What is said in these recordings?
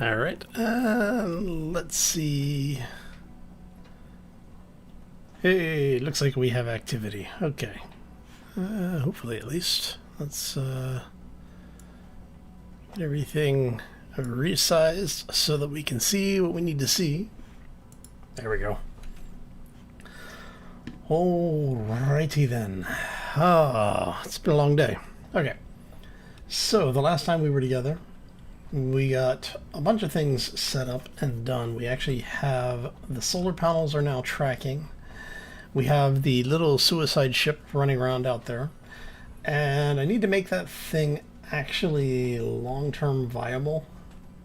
All right. Let's see. Hey, looks like we have activity. Okay. Hopefully, at least. Let's get everything resized so that we can see what we need to see. There we go. Alrighty then. Ah, it's been a long day. Okay. So, the last time we were together, we got a bunch of things set up and done. We actually have the solar panels are now tracking. We have the little suicide ship running around out there. And I need to make that thing actually long-term viable.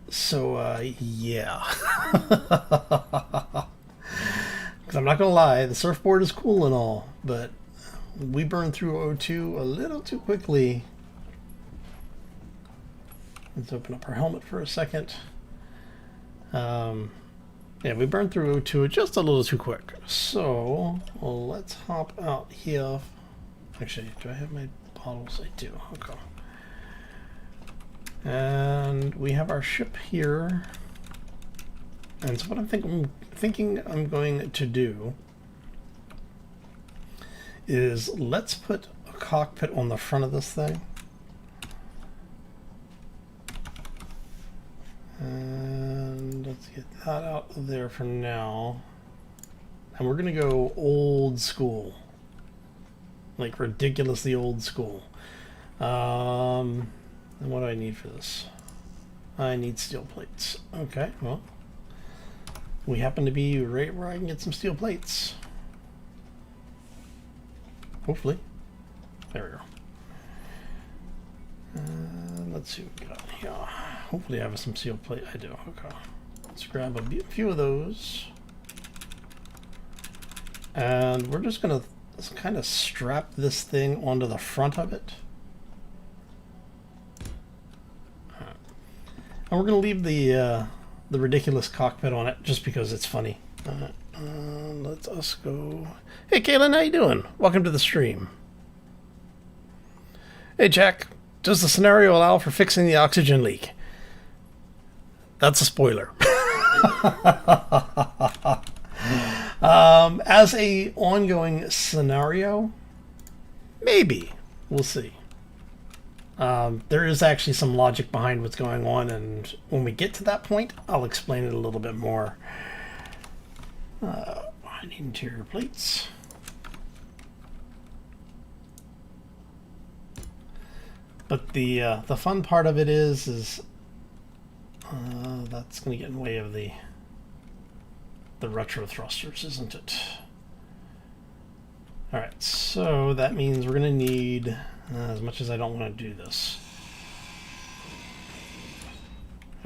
So, yeah. Because I'm not going to lie, the surfboard is cool and all, but we burned through O2 a little too quickly. Let's open up our helmet for a second. Yeah, we burned through O2 just a little too quick. So, let's hop out here. Actually, do I have my bottles? I do. Okay. And we have our ship here. And so what I'm thinking I'm going to do is let's put a cockpit on the front of this thing. And let's get that out of there for now. And we're going to go old school. Like ridiculously old school. And what do I need for this? I need steel plates. Okay, well. We happen to be right where I can get some steel plates. Hopefully. There we go. Let's see what we got here. Hopefully I have some steel plate. I do. Okay. Let's grab a few of those. And we're just going to kind of strap this thing onto the front of it. And we're going to leave the ridiculous cockpit on it just because it's funny. Let us go. Hey, Kaylin, how you doing? Welcome to the stream. Hey, Jack. Does the scenario allow for fixing the oxygen leak? That's a spoiler. As a ongoing scenario, maybe. We'll see. There is actually some logic behind what's going on, and when we get to that point, I'll explain it a little bit more. I need interior plates. But the fun part of it is that's going to get in the way of the retro thrusters, isn't it? All right, so that means we're going to need. As much as I don't want to do this.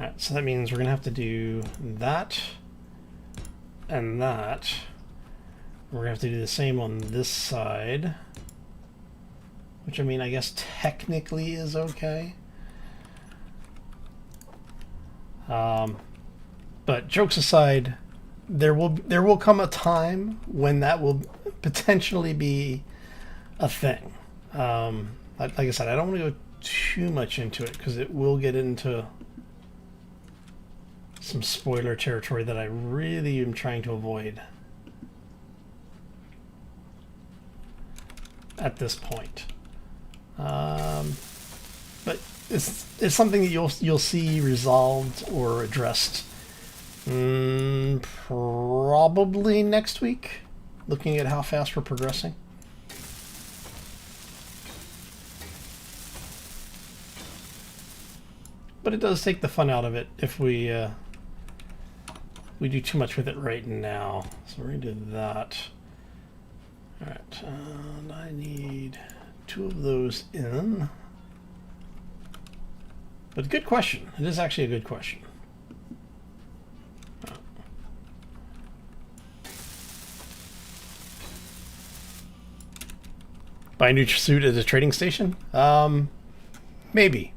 Alright, so that means we're going to have to do that and that. We're going to have to do the same on this side. Which, I mean, I guess technically is okay. But jokes aside, there will come a time when that will potentially be a thing. Like I said, I don't want to go too much into it because it will get into some spoiler territory that I really am trying to avoid at this point. But it's something that you'll see resolved or addressed probably next week, looking at how fast we're progressing. But it does take the fun out of it if we do too much with it right now. So we're going to do that. Alright, and I need 2 of those in. But good question. It is actually a good question. Buy a new suit at a trading station? Maybe.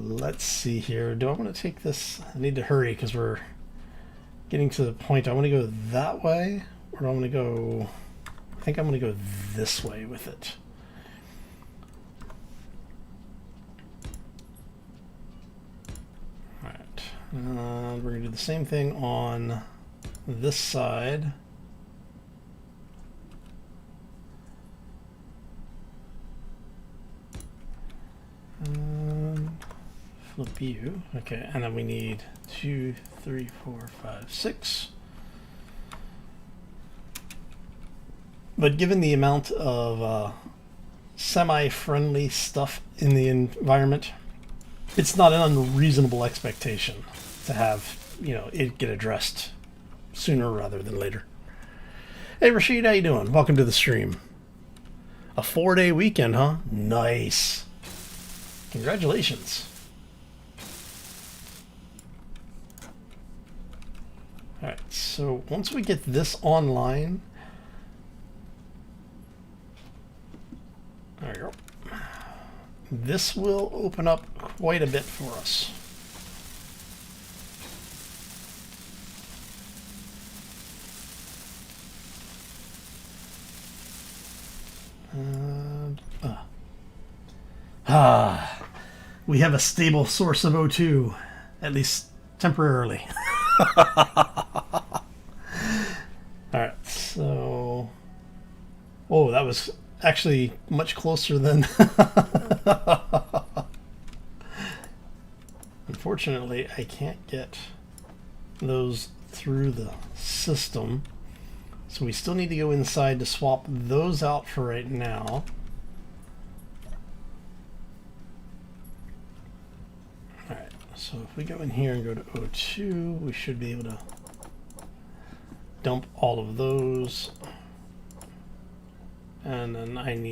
Let's see here. Do I want to take this? I need to hurry because we're getting to the point. I want to go that way, or do I want to go? I think I'm going to go this way with it. And we're going to do the same thing on this side. Flip you. Okay, and then we need 2, 3, 4, 5, 6. But given the amount of semi-friendly stuff in the environment, it's not an unreasonable expectation to have, you know, it get addressed sooner rather than later. Hey Rashid, how you doing? Welcome to the stream. A 4-day weekend, huh? Nice. Congratulations. Alright, so once we get this online, there we go. This will open up quite a bit for us. And, we have a stable source of O2, at least temporarily. Alright, so... Oh, that was actually much closer than... Unfortunately, I can't get those through the system. So we still need to go inside to swap those out for right now. Alright, so if we go in here and go to O2, we should be able to dump all of those. And then I'm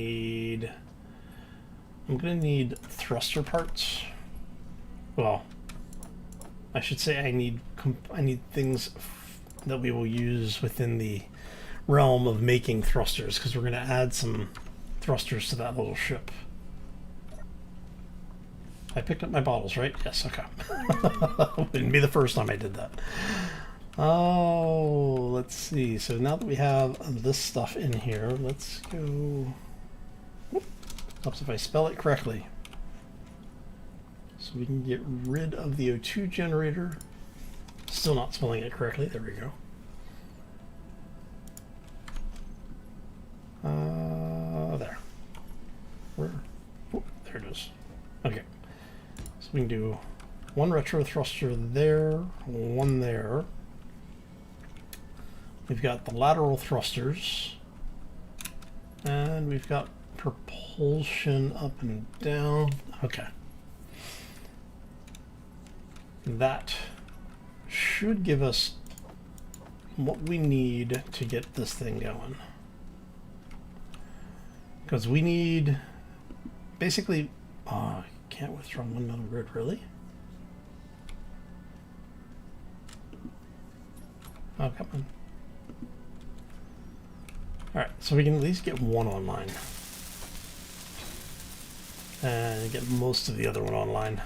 going to need thruster parts. Well, I should say I need things that we will use within the realm of making thrusters, because we're going to add some thrusters to that little ship. I picked up my bottles, right? Yes, okay. Wouldn't be the first time I did that. Oh, let's see. So now that we have this stuff in here, let's go... Helps if I spell it correctly. So we can get rid of the O2 generator. Still not spelling it correctly. There we go. There. Where? Oh, there it is. Okay. So we can do one retro thruster there, one there. We've got the lateral thrusters, and we've got propulsion up and down. Okay. That should give us what we need to get this thing going. Because we need basically, can't withdraw one metal grid, really? Oh, come on. Alright, so we can at least get one online. And get most of the other one online.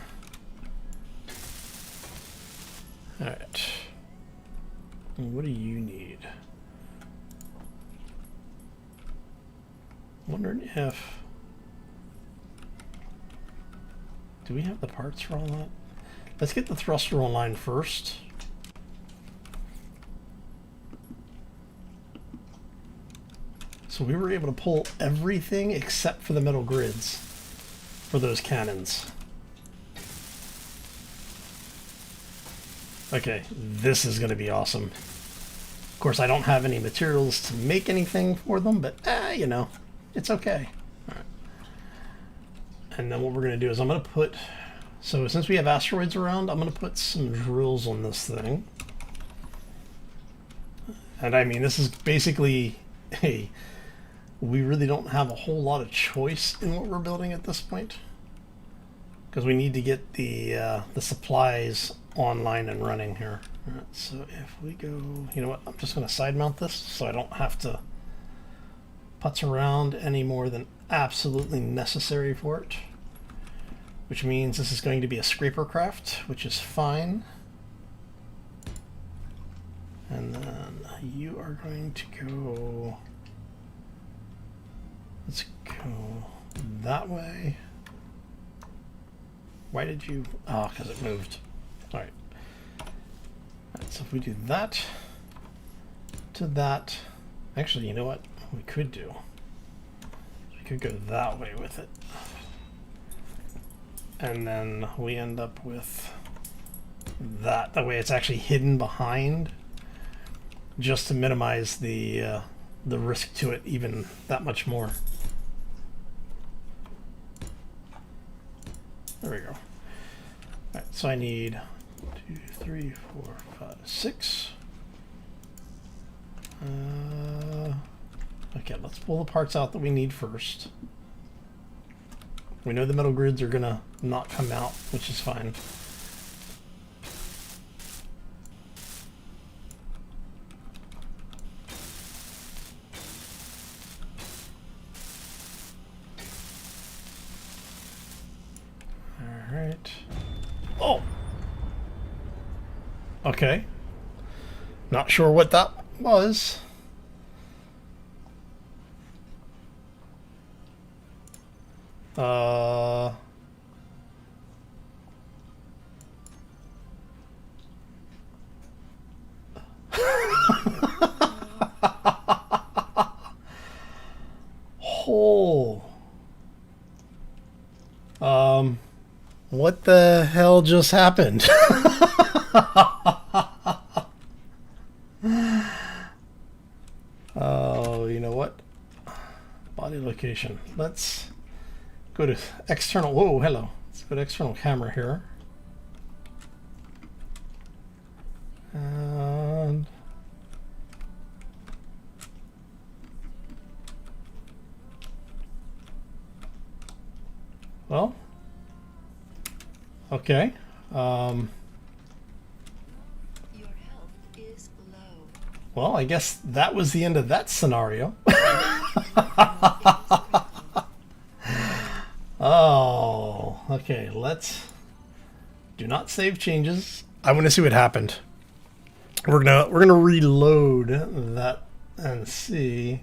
Alright. What do you need? Wondering if... Do we have the parts for all that? Let's get the thruster online first. So we were able to pull everything except for the metal grids for those cannons. Okay, this is going to be awesome. Of course, I don't have any materials to make anything for them, but you know, it's okay. All right. And then what we're going to do is I'm going to put... So since we have asteroids around, I'm going to put some drills on this thing. And I mean, this is basically a... We really don't have a whole lot of choice in what we're building at this point, because we need to get the supplies online and running here. All right, so if we go, you know what, I'm just going to side mount this so I don't have to putz around any more than absolutely necessary for it, which means this is going to be a scraper craft, which is fine. And then you are going to go... Let's go that way. Why did you... Oh, because it moved. Alright. So if we do that to that, actually, you know what we could do? We could go that way with it. And then we end up with that. That way it's actually hidden behind, just to minimize the risk to it even that much more. There we go. All right, so I need 2, 3, 4, 5, 6. Okay, let's pull the parts out that we need first. We know the metal grids are gonna not come out, which is fine. All right. Oh! Okay. Not sure what that was. Oh. What the hell just happened? Oh, you know what? Body location. Let's go to external. Whoa, hello. Let's go to external camera here. And well, okay. Your health is low. Well, I guess that was the end of that scenario. Oh, okay. Let's do not save changes. I want to see what happened. We're gonna reload that and see.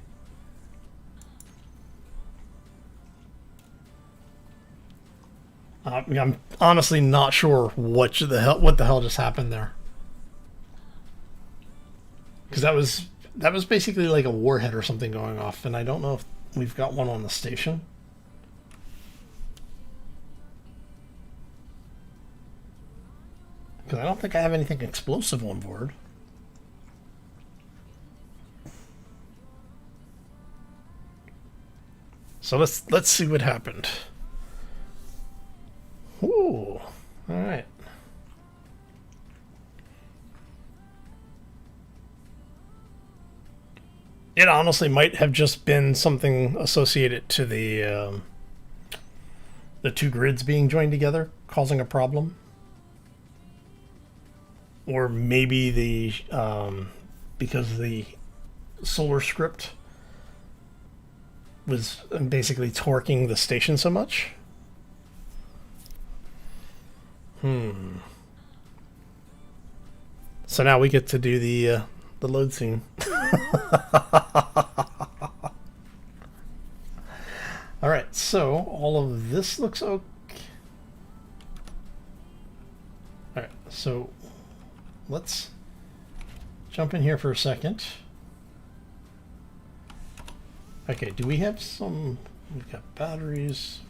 I'm honestly not sure what the hell just happened there. Because that was basically like a warhead or something going off, and I don't know if we've got one on the station. Because I don't think I have anything explosive on board. So let's see what happened. Ooh, all right. It honestly might have just been something associated to the two grids being joined together, causing a problem. Or maybe because the solar script was basically torquing the station so much. So now we get to do the load scene. All right, so all of this looks okay. All right, so let's jump in here for a second. Okay, do we have some? We've got batteries.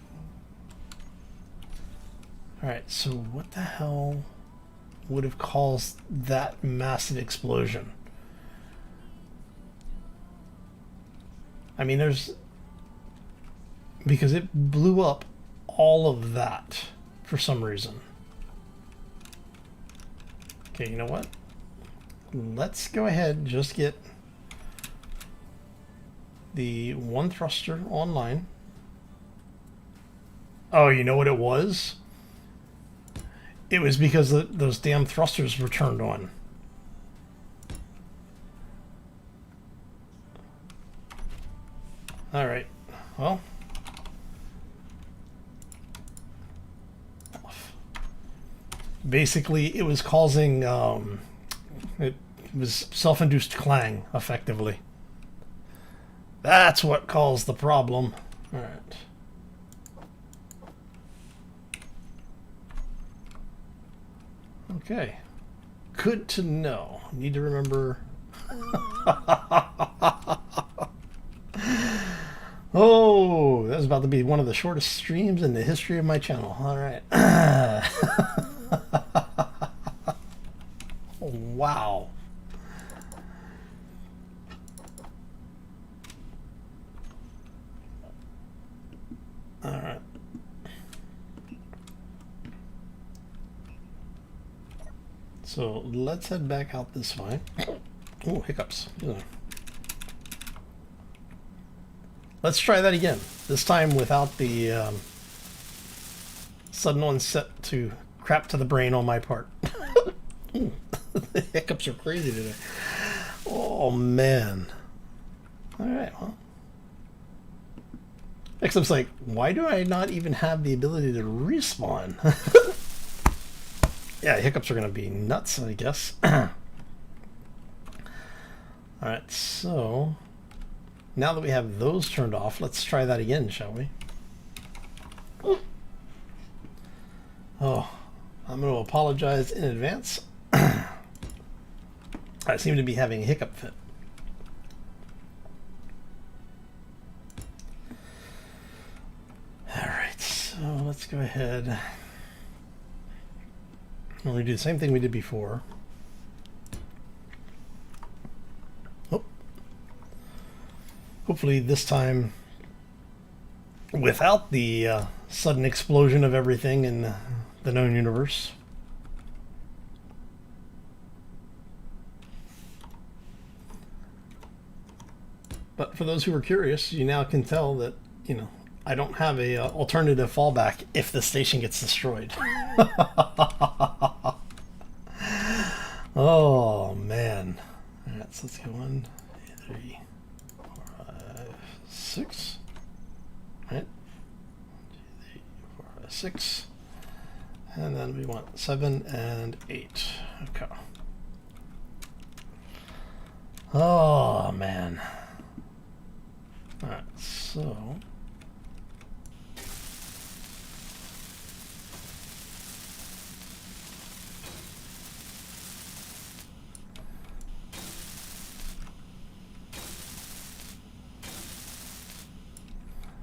All right, so what the hell would have caused that massive explosion? I mean, because it blew up all of that for some reason. Okay, you know what? Let's go ahead and just get the one thruster online. Oh, you know what it was? It was because those damn thrusters were turned on. All right, well. Basically, it was causing, it was self-induced clang, effectively. That's what caused the problem. All right. Okay. good to know. Need to remember. Oh, that's about to be one of the shortest streams in the history of my channel. All right. Wow. All right. So let's head back out this way. Oh, hiccups. Yeah. Let's try that again. This time without the sudden onset to crap to the brain on my part. The hiccups are crazy today. Oh, man. All right, well. Next, I'm like, why do I not even have the ability to respawn? Yeah, hiccups are going to be nuts, I guess. All right, so now that we have those turned off, let's try that again, shall we? Oh, I'm going to apologize in advance. I seem to be having a hiccup fit. All right, so let's go ahead. We do the same thing we did before. Oh. Hopefully this time without the sudden explosion of everything in the known universe. But for those who are curious, you now can tell that, you know, I don't have a alternative fallback if the station gets destroyed. Oh man! All right, so let's go 1, 2, 3, 4, 5, 6. Right? 1, 2, 3, 4, 5, 6, and then we want 7 and 8. Okay. Oh man! All right, so.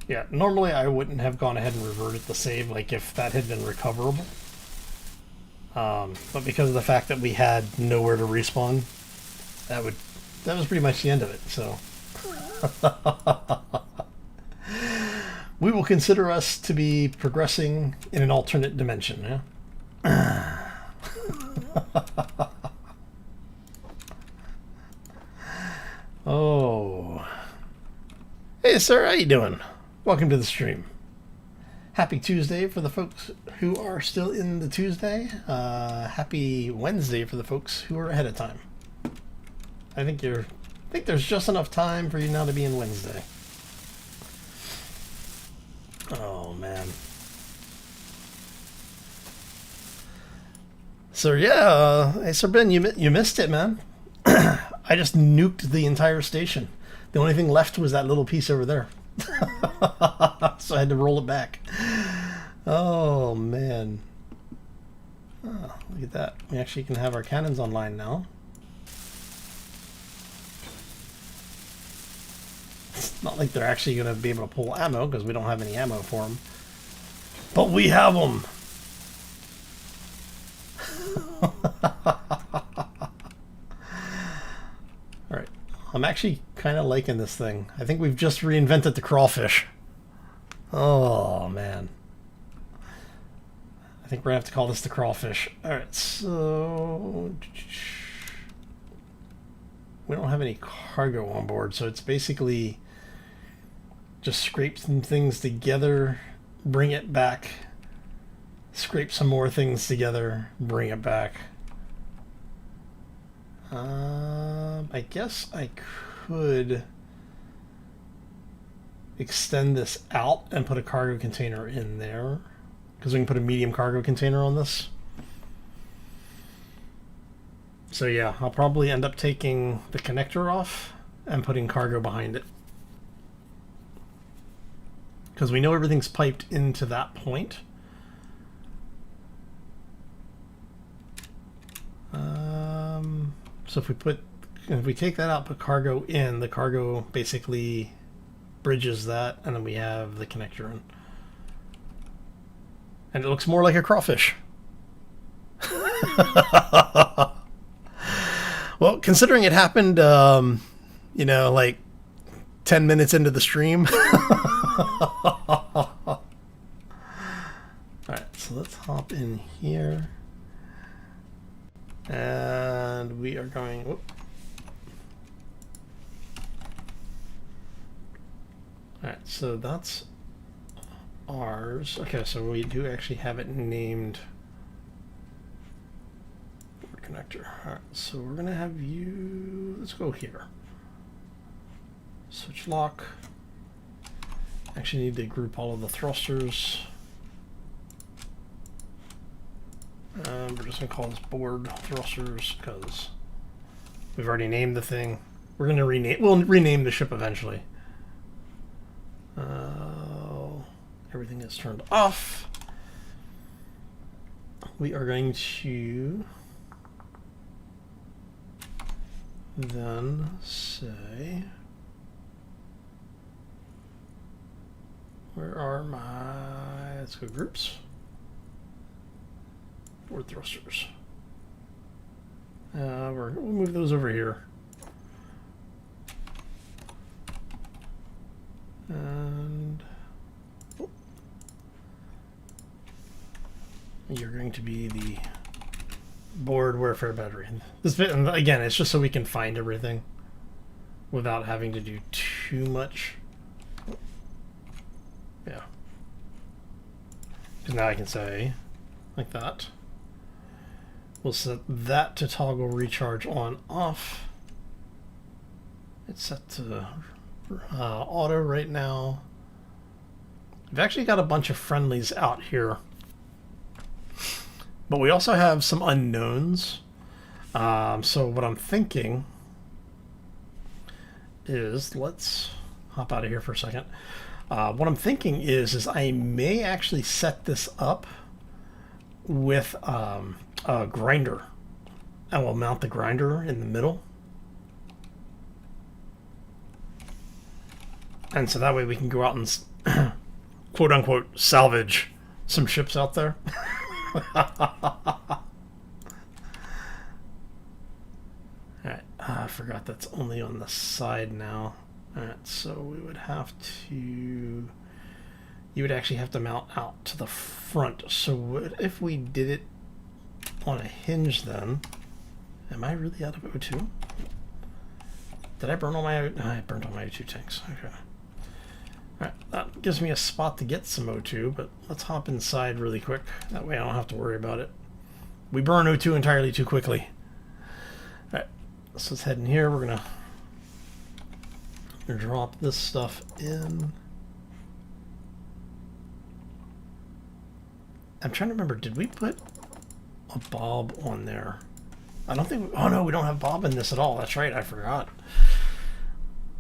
Yeah, normally I wouldn't have gone ahead and reverted the save, like if that had been recoverable. But because of the fact that we had nowhere to respawn, that was pretty much the end of it. So we will consider us to be progressing in an alternate dimension. Yeah. Oh, hey sir, how you doing? Welcome to the stream. Happy Tuesday for the folks who are still in the Tuesday. Happy Wednesday for the folks who are ahead of time. I think there's just enough time for you now to be in Wednesday. Oh man. So yeah, hey Sir Ben, you missed it, man. I just nuked the entire station. The only thing left was that little piece over there. So I had to roll it back. Oh man. Oh, look at that. We actually can have our cannons online now. It's not like they're actually going to be able to pull ammo because we don't have any ammo for them. But we have them. Alright. I'm actually kind of liking this thing. I think we've just reinvented the crawfish. Oh, man. I think we're going to have to call this the crawfish. Alright, so... we don't have any cargo on board, so it's basically just scrape some things together, bring it back, scrape some more things together, bring it back. I guess I could extend this out and put a cargo container in there, because we can put a medium cargo container on this. So yeah, I'll probably end up taking the connector off and putting cargo behind it, because we know everything's piped into that point. So if we take that out, put cargo in, the cargo basically bridges that, and then we have the connector in. And it looks more like a crawfish. Well, considering it happened, you know, like 10 minutes into the stream. Alright, so let's hop in here. And we are going... Whoop. Alright, so that's ours. Okay, so we do actually have it named board connector. Alright, so we're going to have you... Let's go here. Switch lock. Actually need to group all of the thrusters. We're just going to call this board thrusters because we've already named the thing. We're going to rename... We'll rename the ship eventually. Everything is turned off. We are going to then say, where are my, let's go groups, board thrusters. We'll move those over here. And you're going to be the board warfare battery. This bit, and again, it's just so we can find everything without having to do too much. Yeah. Because now I can say, like that. We'll set that to toggle recharge on off. It's set to auto right now. We've actually got a bunch of friendlies out here. But we also have some unknowns. So what I'm thinking is, let's hop out of here for a second. What I'm thinking is I may actually set this up with a grinder. And we'll mount the grinder in the middle. And so that way we can go out and quote unquote salvage some ships out there. Alright, I forgot that's only on the side now. Alright, so we would have to... You would actually have to mount out to the front. So what if we did it on a hinge then? Am I really out of O2? Did I burn all my... I burned all my O2 tanks. Okay. Alright, that gives me a spot to get some O2, but let's hop inside really quick. That way I don't have to worry about it. We burn O2 entirely too quickly. Alright, so let's head in here. We're gonna drop this stuff in. I'm trying to remember, did we put a Bob on there? I don't think... Oh no, we don't have Bob in this at all. That's right, I forgot.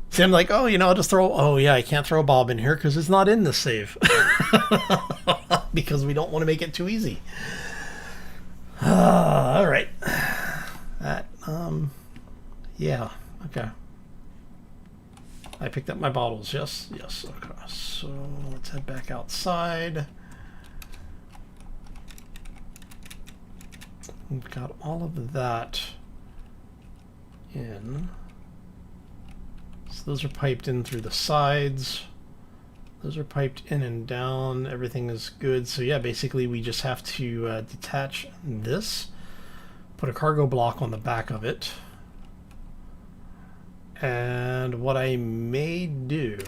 See, I'm like, oh, you know, I'll just throw... Oh, yeah, I can't throw Bob in here because it's not in the save. Because we don't want to make it too easy. All right. That, yeah, okay. I picked up my bottles, yes? Yes, okay. So let's head back outside. We've got all of that in. So those are piped in through the sides. Those are piped in and down. Everything is good. So yeah, basically we just have to detach this, put a cargo block on the back of it. And what I may do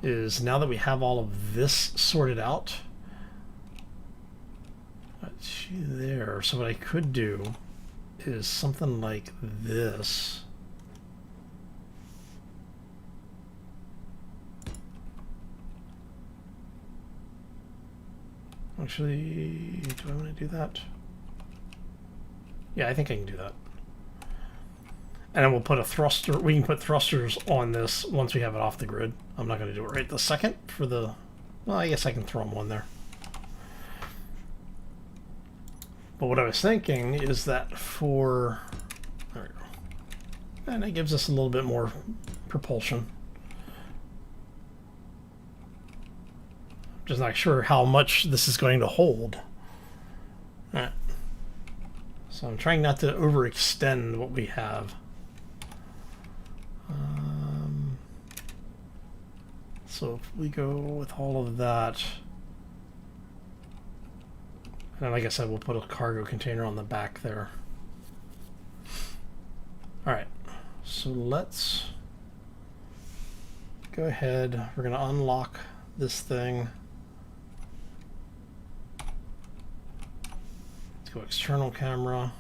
is, now that we have all of this sorted out, that's there. So what I could do is something like this. Actually, do I want to do that? Yeah, I think I can do that. And then we'll put a thruster. We can put thrusters on this once we have it off the grid. I'm not going to do it right this second for the... Well, I guess I can throw them on there. But what I was thinking is that for... There we go. And it gives us a little bit more propulsion. Just not sure how much this is going to hold. Alright. So I'm trying not to overextend what we have. So if we go with all of that, and then like I said, we'll put a cargo container on the back there. Alright, so let's go ahead. We're going to unlock this thing. Let's go external camera.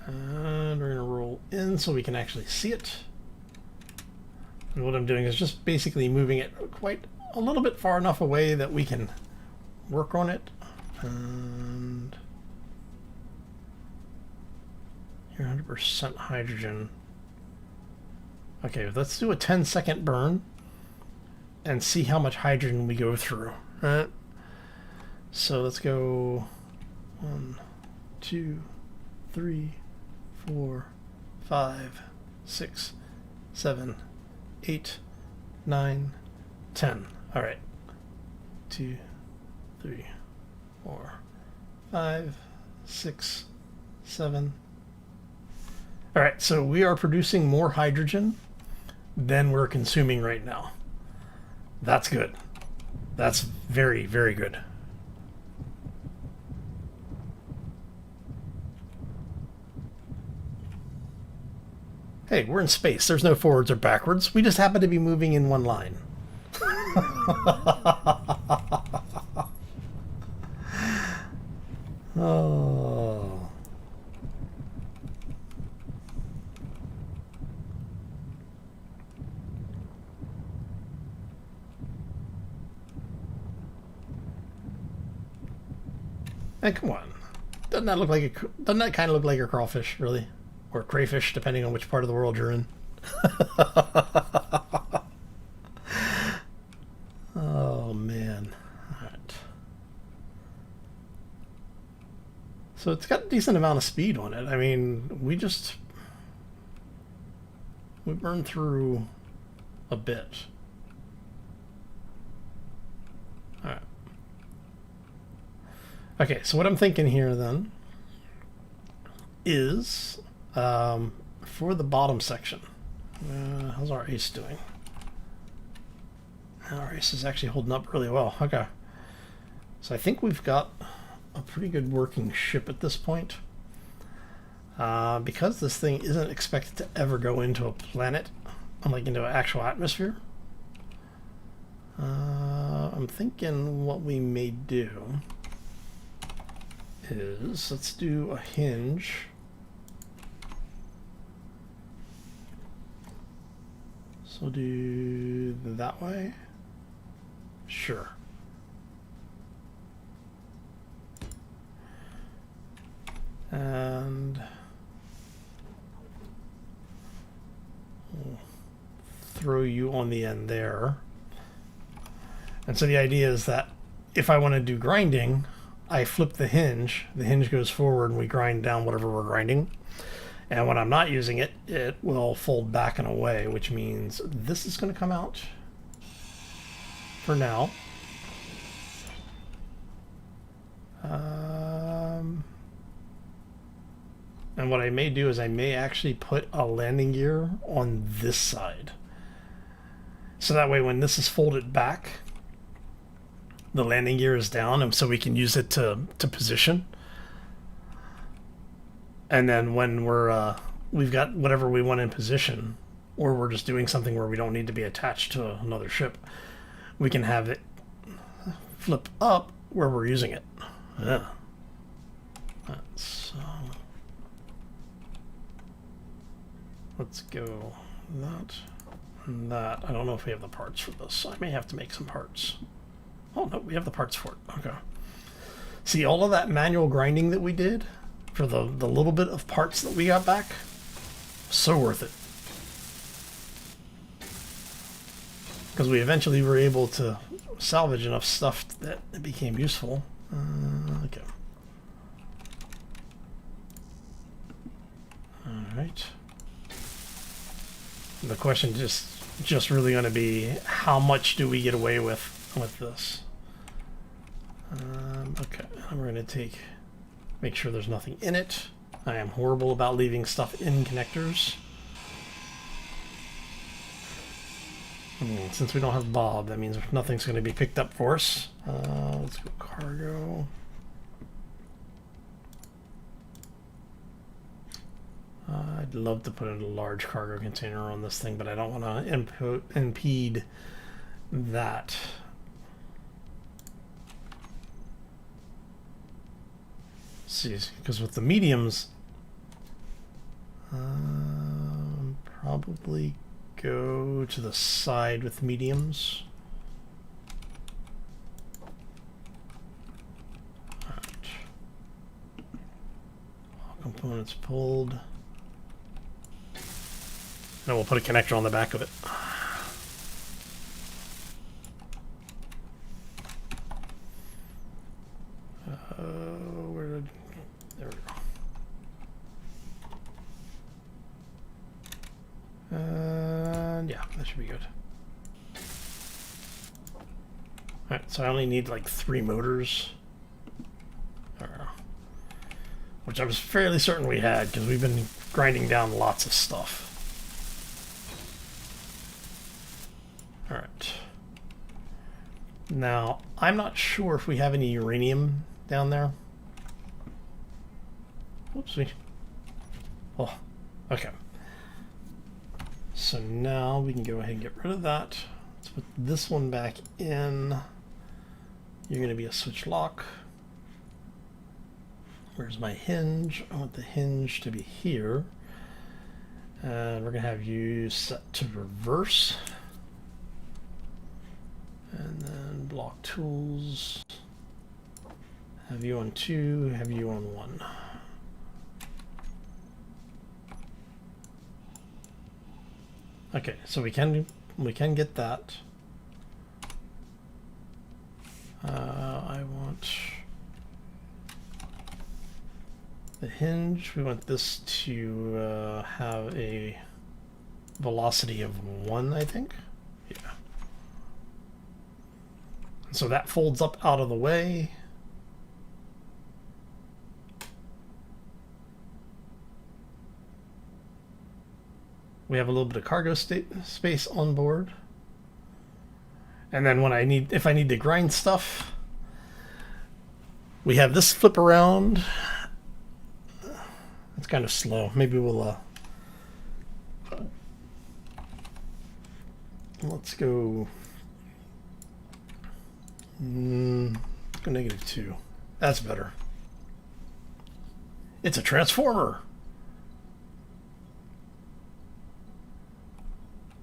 And we're going to roll in so we can actually see it. And what I'm doing is just basically moving it quite a little bit far enough away that we can work on it. And you're 100% hydrogen. Okay, let's do a 10-second burn and see how much hydrogen we go through. All right. So let's go 1, 2, 3, 4, 5, 6, 7, 8, 9, 10. All right. 2, 3, 4, 5, 6, 7. All right, so we are producing more hydrogen than we're consuming right now. That's good. That's very, very good. Hey, we're in space. There's no forwards or backwards. We just happen to be moving in one line. Oh. And come on. Doesn't that look like a, doesn't that kind of look like a crawfish, really? Or crayfish, depending on which part of the world you're in. Oh, man. All right. So it's got a decent amount of speed on it. I mean, we burned through a bit. All right. Okay, so what I'm thinking here then is for the bottom section. How's our ace doing? Our ace is actually holding up really well. Okay. So I think we've got a pretty good working ship at this point. Because this thing isn't expected to ever go into a planet, like into an actual atmosphere, I'm thinking what we may do is let's do a hinge. So do that way. Sure. And we'll throw you on the end there. And so the idea is that if I want to do grinding, I flip the hinge goes forward and we grind down whatever we're grinding. And when I'm not using it, it will fold back and away, which means this is going to come out for now. And what I may do is I may actually put a landing gear on this side. So that way when this is folded back, the landing gear is down, and so we can use it to position. And then when we've got whatever we want in position, or we're just doing something where we don't need to be attached to another ship, we can have it flip up where we're using it. Yeah. Let's go that and that. I don't know if we have the parts for this. I may have to make some parts. Oh, no, we have the parts for it. Okay. See, all of that manual grinding that we did for the little bit of parts that we got back, so worth it. Because we eventually were able to salvage enough stuff that it became useful. Okay. Alright. The question just really going to be, how much do we get away with this? Okay, we're going to make sure there's nothing in it. I am horrible about leaving stuff in connectors. Since we don't have Bob, that means nothing's going to be picked up for us. Let's go cargo. I'd love to put a large cargo container on this thing, but I don't want to impede that. See, because with the mediums, probably go to the side with mediums. All right. All components pulled. And we'll put a connector on the back of it. There we go. And yeah, that should be good. Alright, so I only need like 3 motors. Which I was fairly certain we had, because we've been grinding down lots of stuff. Alright. Now, I'm not sure if we have any uranium down there. Whoopsie. Oh, okay. So now we can go ahead and get rid of that. Let's put this one back in. You're going to be a switch lock. Where's my hinge? I want the hinge to be here. And we're going to have you set to reverse. And then block tools. Have you on 2, have you on 1. Okay, so we can get that. I want the hinge. We want this to have a velocity of 1, I think. Yeah. So that folds up out of the way. We have a little bit of cargo space on board. And then when if I need to grind stuff, we have this flip around. It's kind of slow. Maybe we'll let's go go -2. That's better. It's a transformer.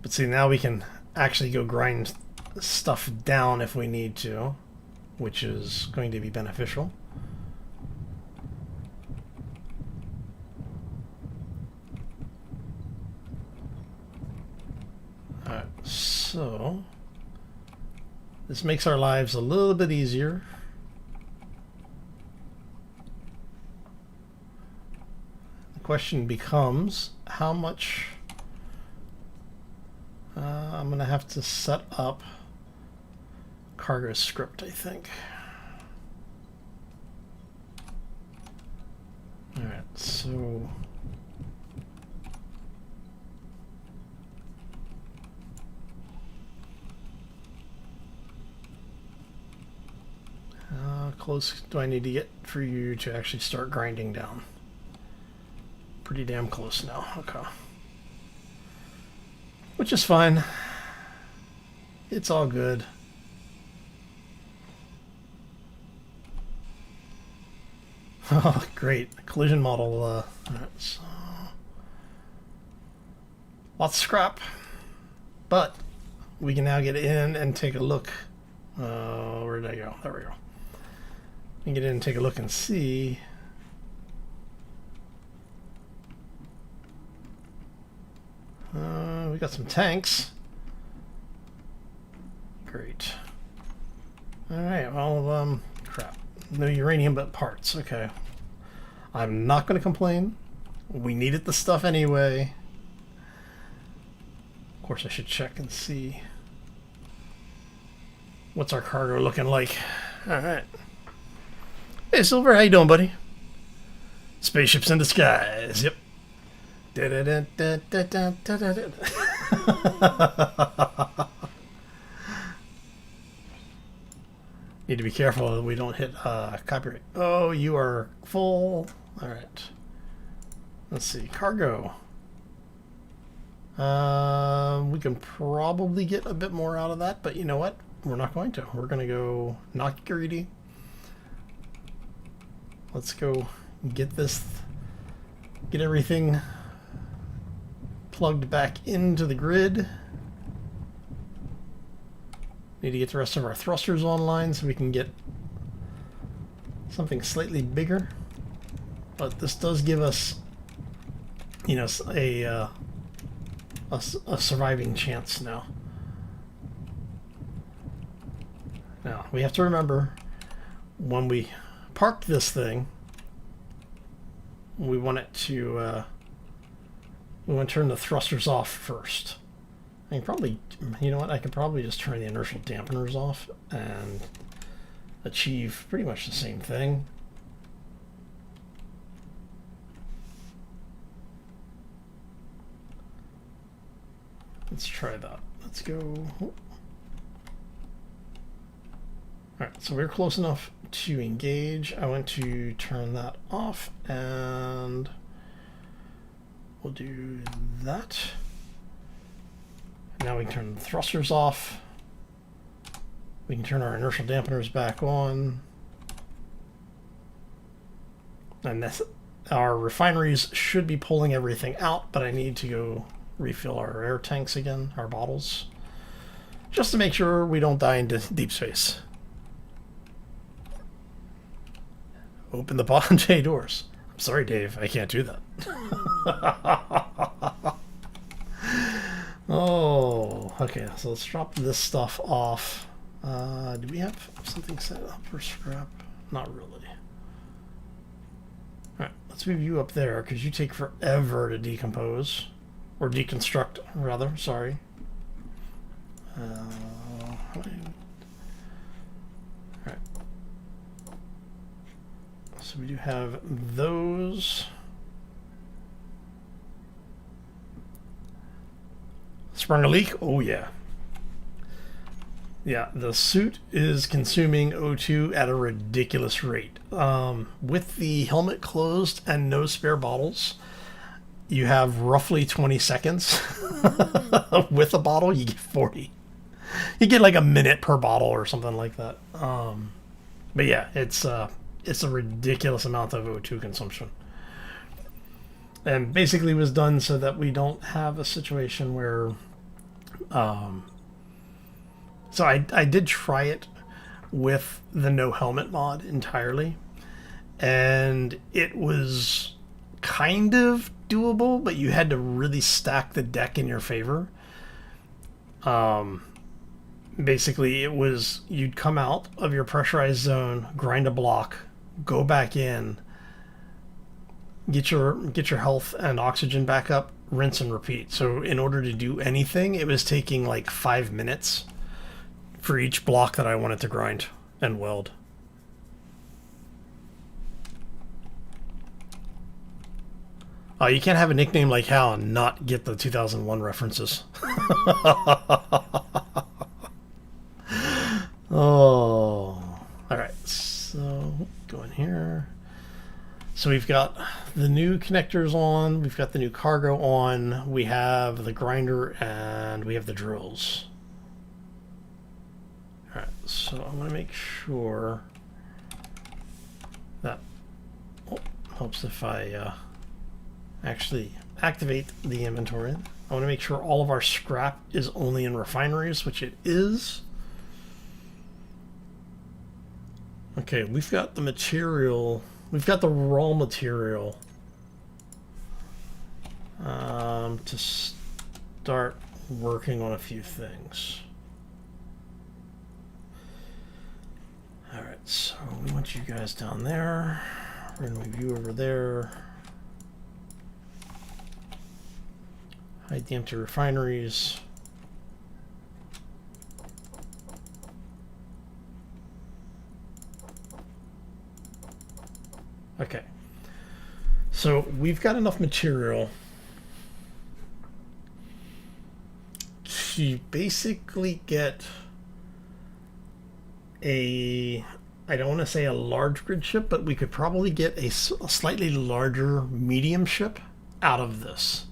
But see, now we can actually go grind stuff down if we need to, which is going to be beneficial. Alright, so this makes our lives a little bit easier. The question becomes, how much... I'm going to have to set up cargo script, I think. Alright, so... how close do I need to get for you to actually start grinding down? Pretty damn close now. Okay. Which is fine. It's all good. Oh, great. Collision model. Alright, so lots of scrap. But we can now get in and take a look. Where did I go? There we go. We can get in and take a look and see. We got some tanks. Great. Alright, well, crap. No uranium, but parts. Okay. I'm not going to complain. We needed the stuff anyway. Of course, I should check and see what's our cargo looking like. All right. Hey, Silver, how you doing, buddy? Spaceships in disguise. Yep. Need to be careful that we don't hit copyright. Oh, you are full. All right. Let's see. Cargo. We can probably get a bit more out of that, but you know what? We're not going to. We're going to go not greedy. Let's go get this, get everything plugged back into the grid. Need to get the rest of our thrusters online so we can get something slightly bigger. But this does give us, you know, a surviving chance now. Now, we have to remember, when we park this thing, we want it to, we want to turn the thrusters off first. I can probably, you know what, I could probably just turn the inertial dampeners off and achieve pretty much the same thing. Let's try that. Let's go. Alright, so we're close enough to engage. I want to turn that off, and we'll do that. Now we can turn the thrusters off. We can turn our inertial dampeners back on. And this, our refineries should be pulling everything out, but I need to go refill our air tanks again, our bottles, just to make sure we don't die into deep space. Open the bottom J doors. I'm sorry, Dave, I can't do that. Oh, okay, so let's drop this stuff off. Do we have something set up for scrap? Not really. Alright, let's move you up there, because you take forever to decompose. Or deconstruct, rather, sorry. Alright. So we do have those. Sprung a leak? Oh yeah. Yeah, the suit is consuming O2 at a ridiculous rate. With the helmet closed and no spare bottles, you have roughly 20 seconds. With a bottle, you get 40. You get like a minute per bottle or something like that. But yeah, it's a ridiculous amount of O2 consumption. And basically was done so that we don't have a situation where... So I did try it with the no helmet mod entirely, and it was kind of doable, but you had to really stack the deck in your favor. Basically, it was, you'd come out of your pressurized zone, grind a block, go back in, get your health and oxygen back up, rinse and repeat. So in order to do anything, it was taking like 5 minutes for each block that I wanted to grind and weld. You can't have a nickname like Hal and not get the 2001 references. Oh, all right. So go in here. So we've got the new connectors on. We've got the new cargo on. We have the grinder and we have the drills. All right. So I'm going to make sure that helps if I actually activate the inventory. I want to make sure all of our scrap is only in refineries, which it is. Okay, we've got the material, we've got the raw material to start working on a few things. Alright, so we want you guys down there. We're going to move you over there. Hide the empty refineries. Okay. So we've got enough material to basically get a, I don't want to say a large grid ship, but we could probably get a slightly larger medium ship out of this.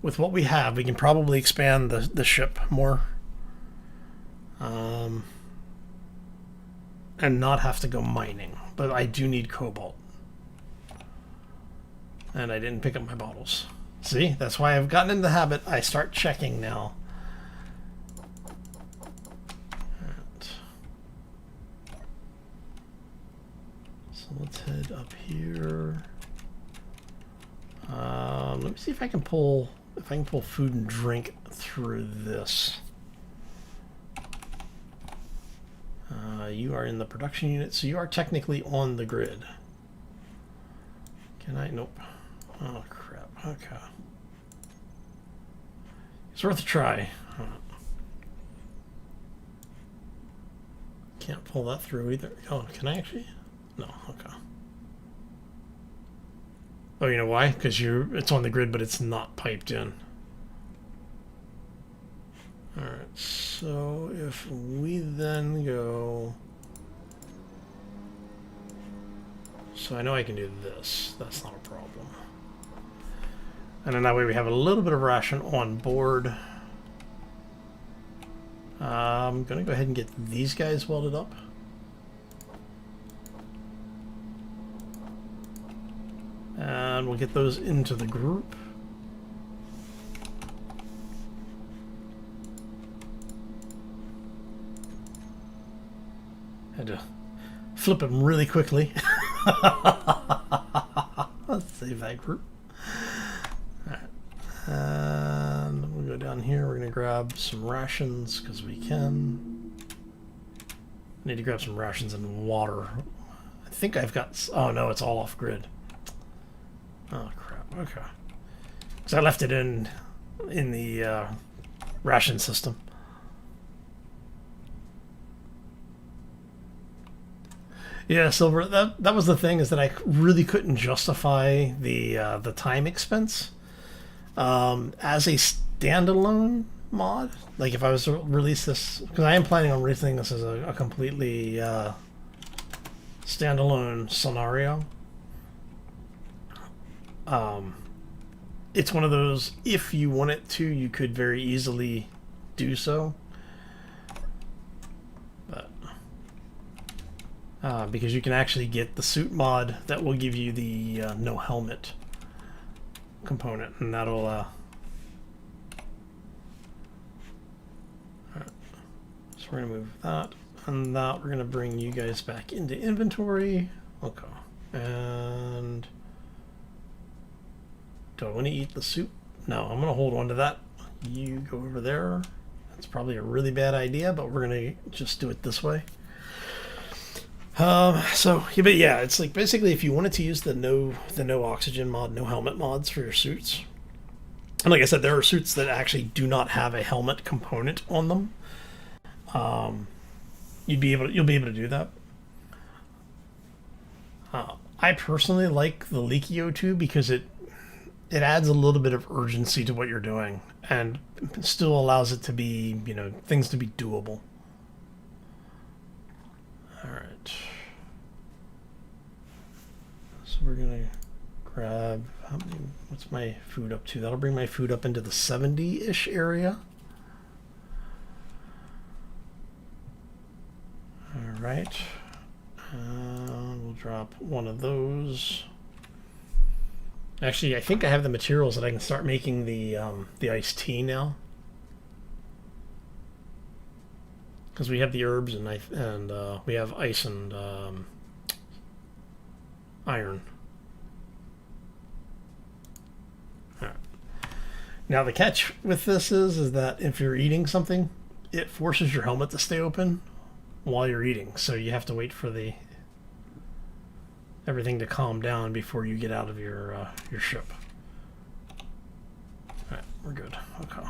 With what we have, we can probably expand the ship more. And not have to go mining. But I do need cobalt. And I didn't pick up my bottles. See, that's why I've gotten in the habit. I start checking now. Right. So let's head up here. Let me see if I can pull food and drink through this. You are in the production unit, so you are technically on the grid. Can I? Nope. Oh crap. Okay. It's worth a try. Can't pull that through either. Oh, can I actually? No. Okay. Oh, you know why? Because it's on the grid, but it's not piped in. Alright, so if we then go... So I know I can do this. That's not a problem. And then that way we have a little bit of ration on board. I'm going to go ahead and get these guys welded up. And we'll get those into the group. Had to flip them really quickly. Let's save that group. Alright. And we'll go down here. We're going to grab some rations because we can. I need to grab some rations and water. I think I've got... Oh no, it's all off grid. Oh crap, okay. Because I left it in the ration system. Yeah, Silver, that was the thing, is that I really couldn't justify the time expense as a standalone mod. Like if I was to release this, because I am planning on releasing this as a completely standalone scenario. It's one of those, if you wanted to, you could very easily do so. But because you can actually get the suit mod that will give you the no helmet component, and that'll alright. So we're gonna move that and that. We're gonna bring you guys back into inventory. Okay. And do I want to eat the soup? No, I'm gonna hold on to that. You go over there. That's probably a really bad idea, but we're gonna just do it this way. So yeah, but yeah, it's like basically if you wanted to use the no oxygen mod, no helmet mods for your suits, and like I said, there are suits that actually do not have a helmet component on them. You'll be able to do that. I personally like the leaky O2 because it adds a little bit of urgency to what you're doing and still allows it to be, you know, things to be doable. Alright. So we're gonna grab, what's my food up to? That'll bring my food up into the 70-ish area. Alright. We'll drop one of those. Actually, I think I have the materials that I can start making the iced tea now. Because we have the herbs and we have ice and iron. All right. Now the catch with this is that if you're eating something, it forces your helmet to stay open while you're eating. So you have to wait for everything to calm down before you get out of your ship. we're good. Okay.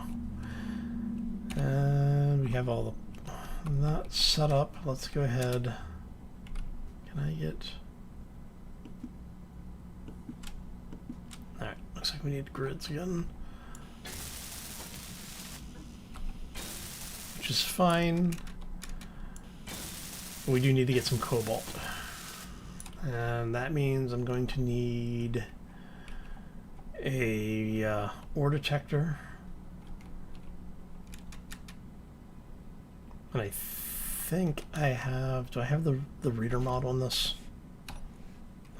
And we have all that set up. Let's go ahead. Can I get... Alright, looks like we need grids again. Which is fine. We do need to get some cobalt. And that means I'm going to need a ore detector. And I think I have... Do I have the reader mod on this?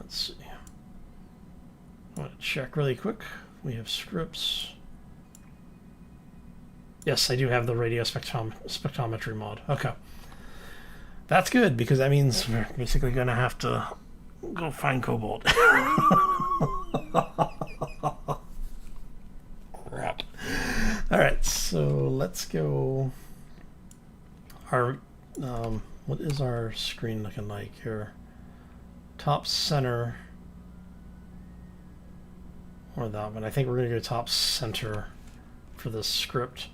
Let's see. I want to check really quick. We have scripts. Yes, I do have the radio spectrometry mod. Okay. That's good, because that means we're basically going to have to go find cobalt. Crap. Alright, so let's go... Our, what is our screen looking like here? Top center... Or that one. I think we're going to go top center for this script.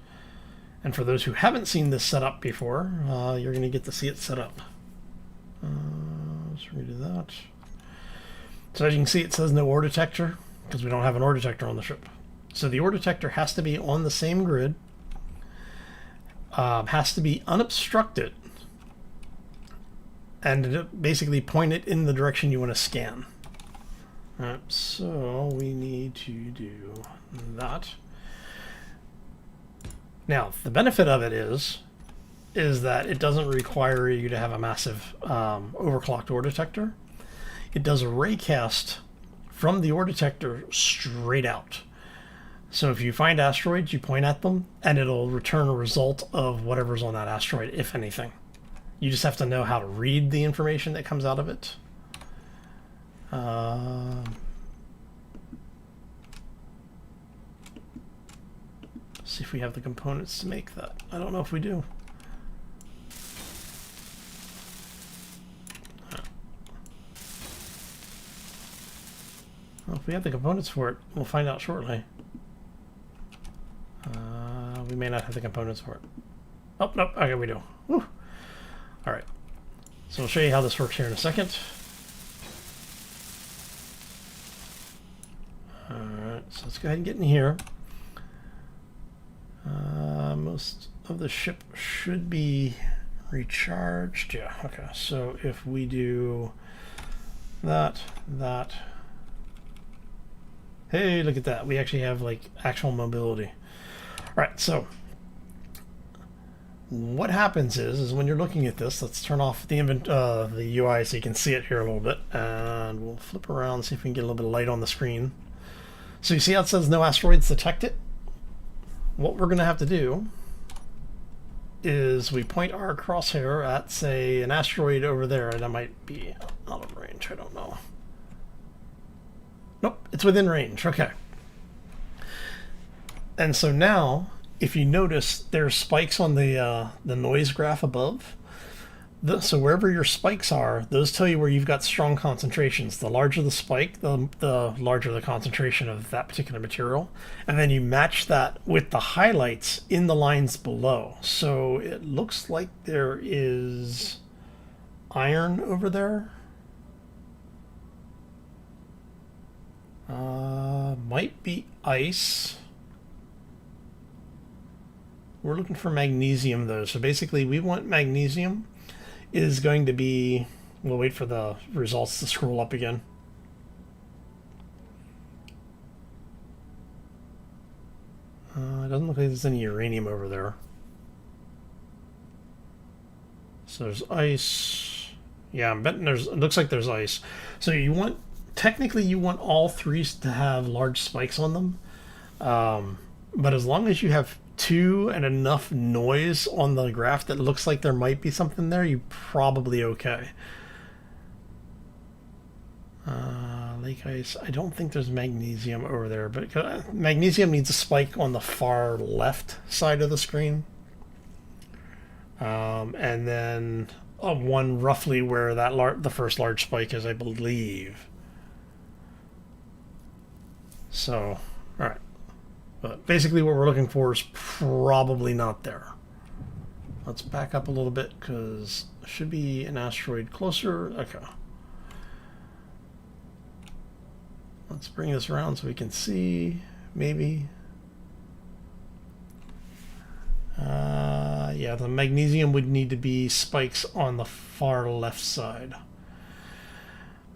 And for those who haven't seen this set up before, you're going to get to see it set up. So we're going to do that. So as you can see, it says no ore detector, because we don't have an ore detector on the ship. So the ore detector has to be on the same grid, has to be unobstructed, and basically point it in the direction you want to scan. Alright, so we need to do that. Now, the benefit of it is that it doesn't require you to have a massive overclocked ore detector. It does a raycast from the ore detector straight out. So if you find asteroids, you point at them, and it'll return a result of whatever's on that asteroid, if anything. You just have to know how to read the information that comes out of it. See if we have the components to make that. I don't know if we do. Well, if we have the components for it, we'll find out shortly. We may not have the components for it. Oh, nope. Okay, we do. Woo. All right. So I'll show you how this works here in a second. Alright, so let's go ahead and get in here. Most of the ship should be recharged. Yeah, okay. So if we do that. Hey, look at that. We actually have like actual mobility. Alright, so what happens is when you're looking at this, let's turn off the UI so you can see it here a little bit, and we'll flip around and see if we can get a little bit of light on the screen. So you see how it says no asteroids detected? What we're going to have to do is we point our crosshair at, say, an asteroid over there, and that might be out of range, I don't know. Nope, it's within range, okay. And so now, if you notice, there's spikes on the noise graph above. So wherever your spikes are, those tell you where you've got strong concentrations. The larger the spike, the larger the concentration of that particular material. And then you match that with the highlights in the lines below. So it looks like there is iron over there. Might be ice. We're looking for magnesium though. So basically we want magnesium is going to be, we'll wait for the results to scroll up again. It doesn't look like there's any uranium over there. So there's ice. Yeah, I'm betting it looks like there's ice. So you want, technically you want all three to have large spikes on them. But as long as you have two and enough noise on the graph that looks like there might be something there, you're probably okay. Lake ice. I don't think there's magnesium over there, but magnesium needs a spike on the far left side of the screen. And then one roughly where that the first large spike is, I believe. So, all right. But basically what we're looking for is probably not there. Let's back up a little bit because there should be an asteroid closer. Okay. Let's bring this around so we can see, maybe. Yeah, the magnesium would need to be spikes on the far left side.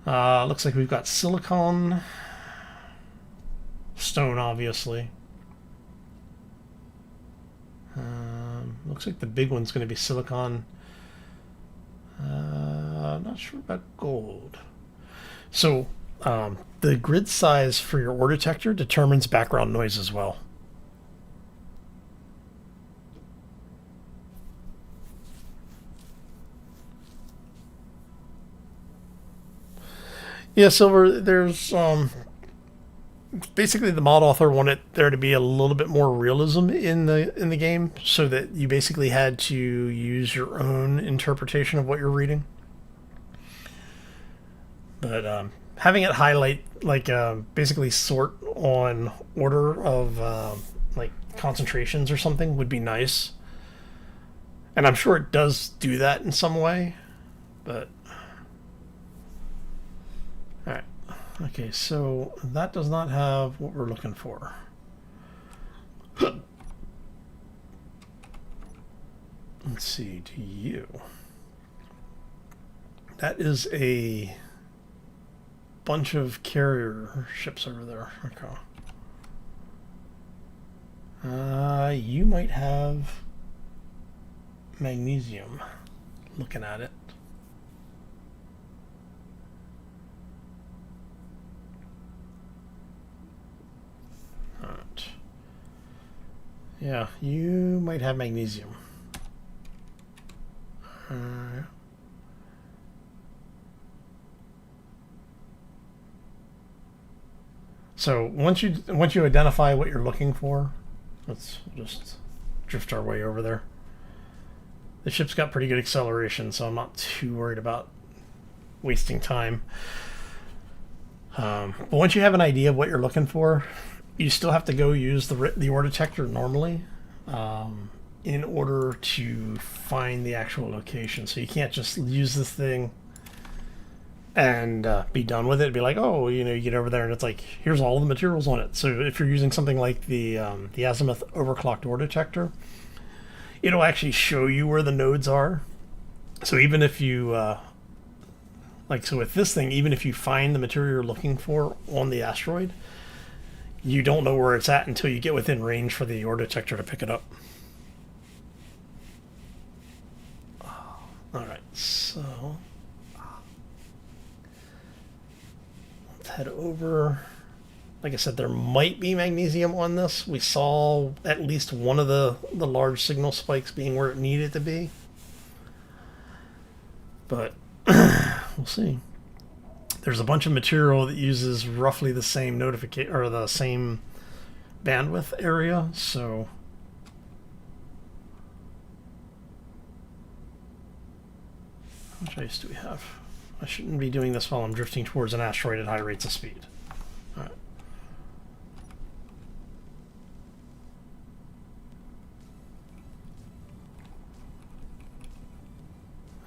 Looks like we've got silicon, stone, obviously. Looks like the big one's going to be silicon. Not sure about gold. So, the grid size for your ore detector determines background noise as well. Yeah, Silver, there's basically the mod author wanted there to be a little bit more realism in the game, so that you basically had to use your own interpretation of what you're reading. But having it highlight, like basically sort on order of like concentrations or something would be nice. And I'm sure it does do that in some way, but all right. Okay, so that does not have what we're looking for. Let's see, to you. That is a bunch of carrier ships over there. Okay. You might have magnesium, looking at it. Alright. Yeah, you might have magnesium. So once you identify what you're looking for, let's just drift our way over there. The ship's got pretty good acceleration, so I'm not too worried about wasting time. But once you have an idea of what you're looking for, you still have to go use the ore detector normally in order to find the actual location. So you can't just use this thing and be done with it. Be like, oh, you get over there and it's like, here's all the materials on it. So if you're using something like the Azimuth overclocked ore detector, it'll actually show you where the nodes are. So even if you so with this thing, even if you find the material you're looking for on the asteroid, you don't know where it's at until you get within range for the ore detector to pick it up. Alright, so let's head over. Like I said, there might be magnesium on this. We saw at least one of the large signal spikes being where it needed to be. But we'll see. There's a bunch of material that uses roughly the same notification or the same bandwidth area, so how much ice do we have? I shouldn't be doing this while I'm drifting towards an asteroid at high rates of speed. All right.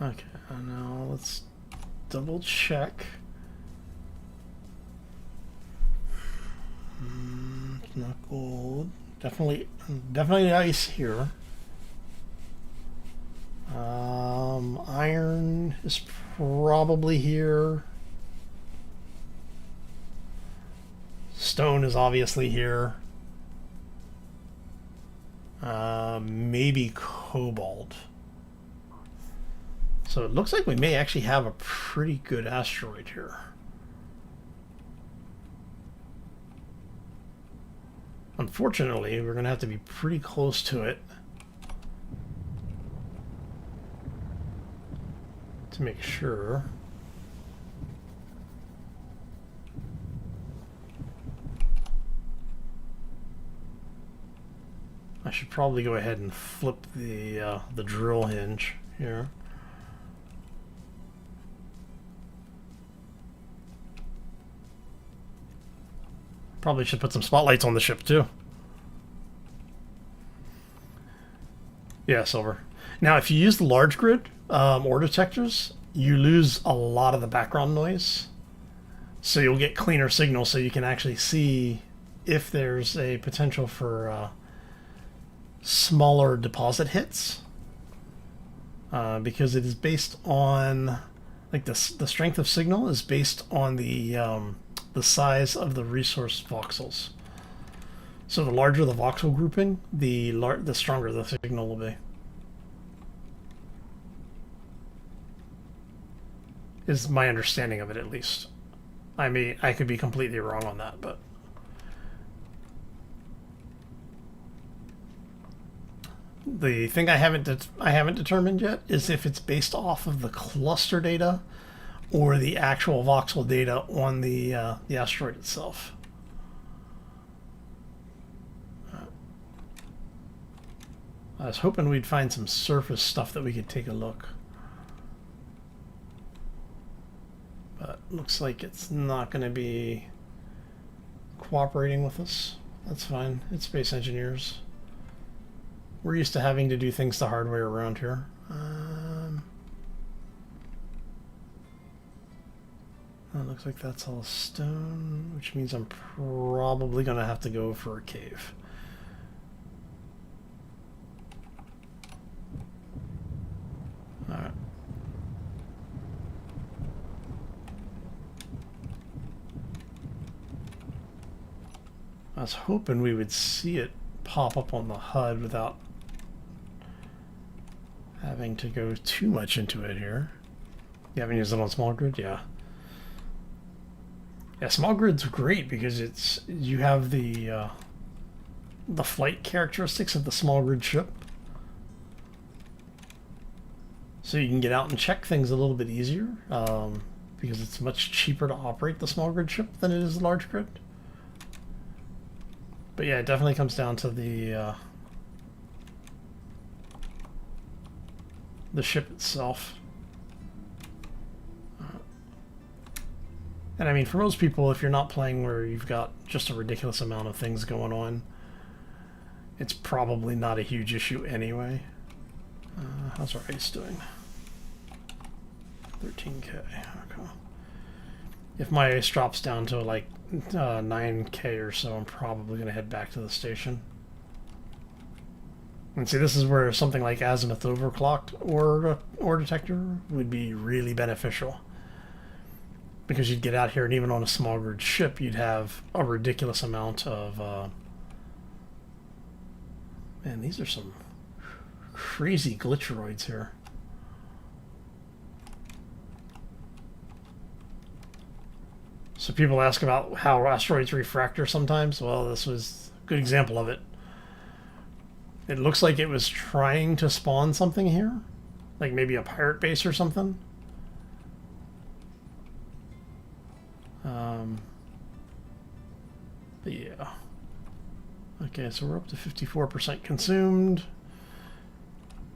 Okay, now let's double check. It's not gold. Definitely ice here. Iron is probably here. Stone is obviously here. Maybe cobalt. So it looks like we may actually have a pretty good asteroid here. Unfortunately, we're going to have to be pretty close to it to make sure. I should probably go ahead and flip the drill hinge here. Probably should put some spotlights on the ship too. Yeah, silver. Now, if you use the large grid ore detectors, you lose a lot of the background noise. So you'll get cleaner signals so you can actually see if there's a potential for smaller deposit hits. Because it is based on, like, the strength of signal is based on the size of the resource voxels. So the larger the voxel grouping, the stronger the signal will be. Is my understanding of it, at least. I could be completely wrong on that, but the thing I haven't determined yet is if it's based off of the cluster data or the actual voxel data on the asteroid itself. I was hoping we'd find some surface stuff that we could take a look. But looks like it's not going to be cooperating with us. That's fine. It's Space Engineers. We're used to having to do things the hard way around here. It looks like that's all stone, which means I'm probably going to have to go for a cave. Alright. I was hoping we would see it pop up on the HUD without having to go too much into it here. You haven't used it on small grid? Yeah. Yeah, small grid's great because you have the flight characteristics of the small grid ship. So you can get out and check things a little bit easier because it's much cheaper to operate the small grid ship than it is the large grid. But yeah, it definitely comes down to the ship itself. And I mean, for most people, if you're not playing where you've got just a ridiculous amount of things going on, it's probably not a huge issue anyway. How's our ice doing? 13k. Okay. If my ice drops down to like 9k or so, I'm probably going to head back to the station. And see, this is where something like azimuth overclocked ore detector would be really beneficial. Because you'd get out here, and even on a small grid ship, you'd have a ridiculous amount of... Man, these are some crazy glitcheroids here. So people ask about how asteroids refractor sometimes. Well, this was a good example of it. It looks like it was trying to spawn something here. Like maybe a pirate base or something. But yeah. Okay, so we're up to 54% consumed.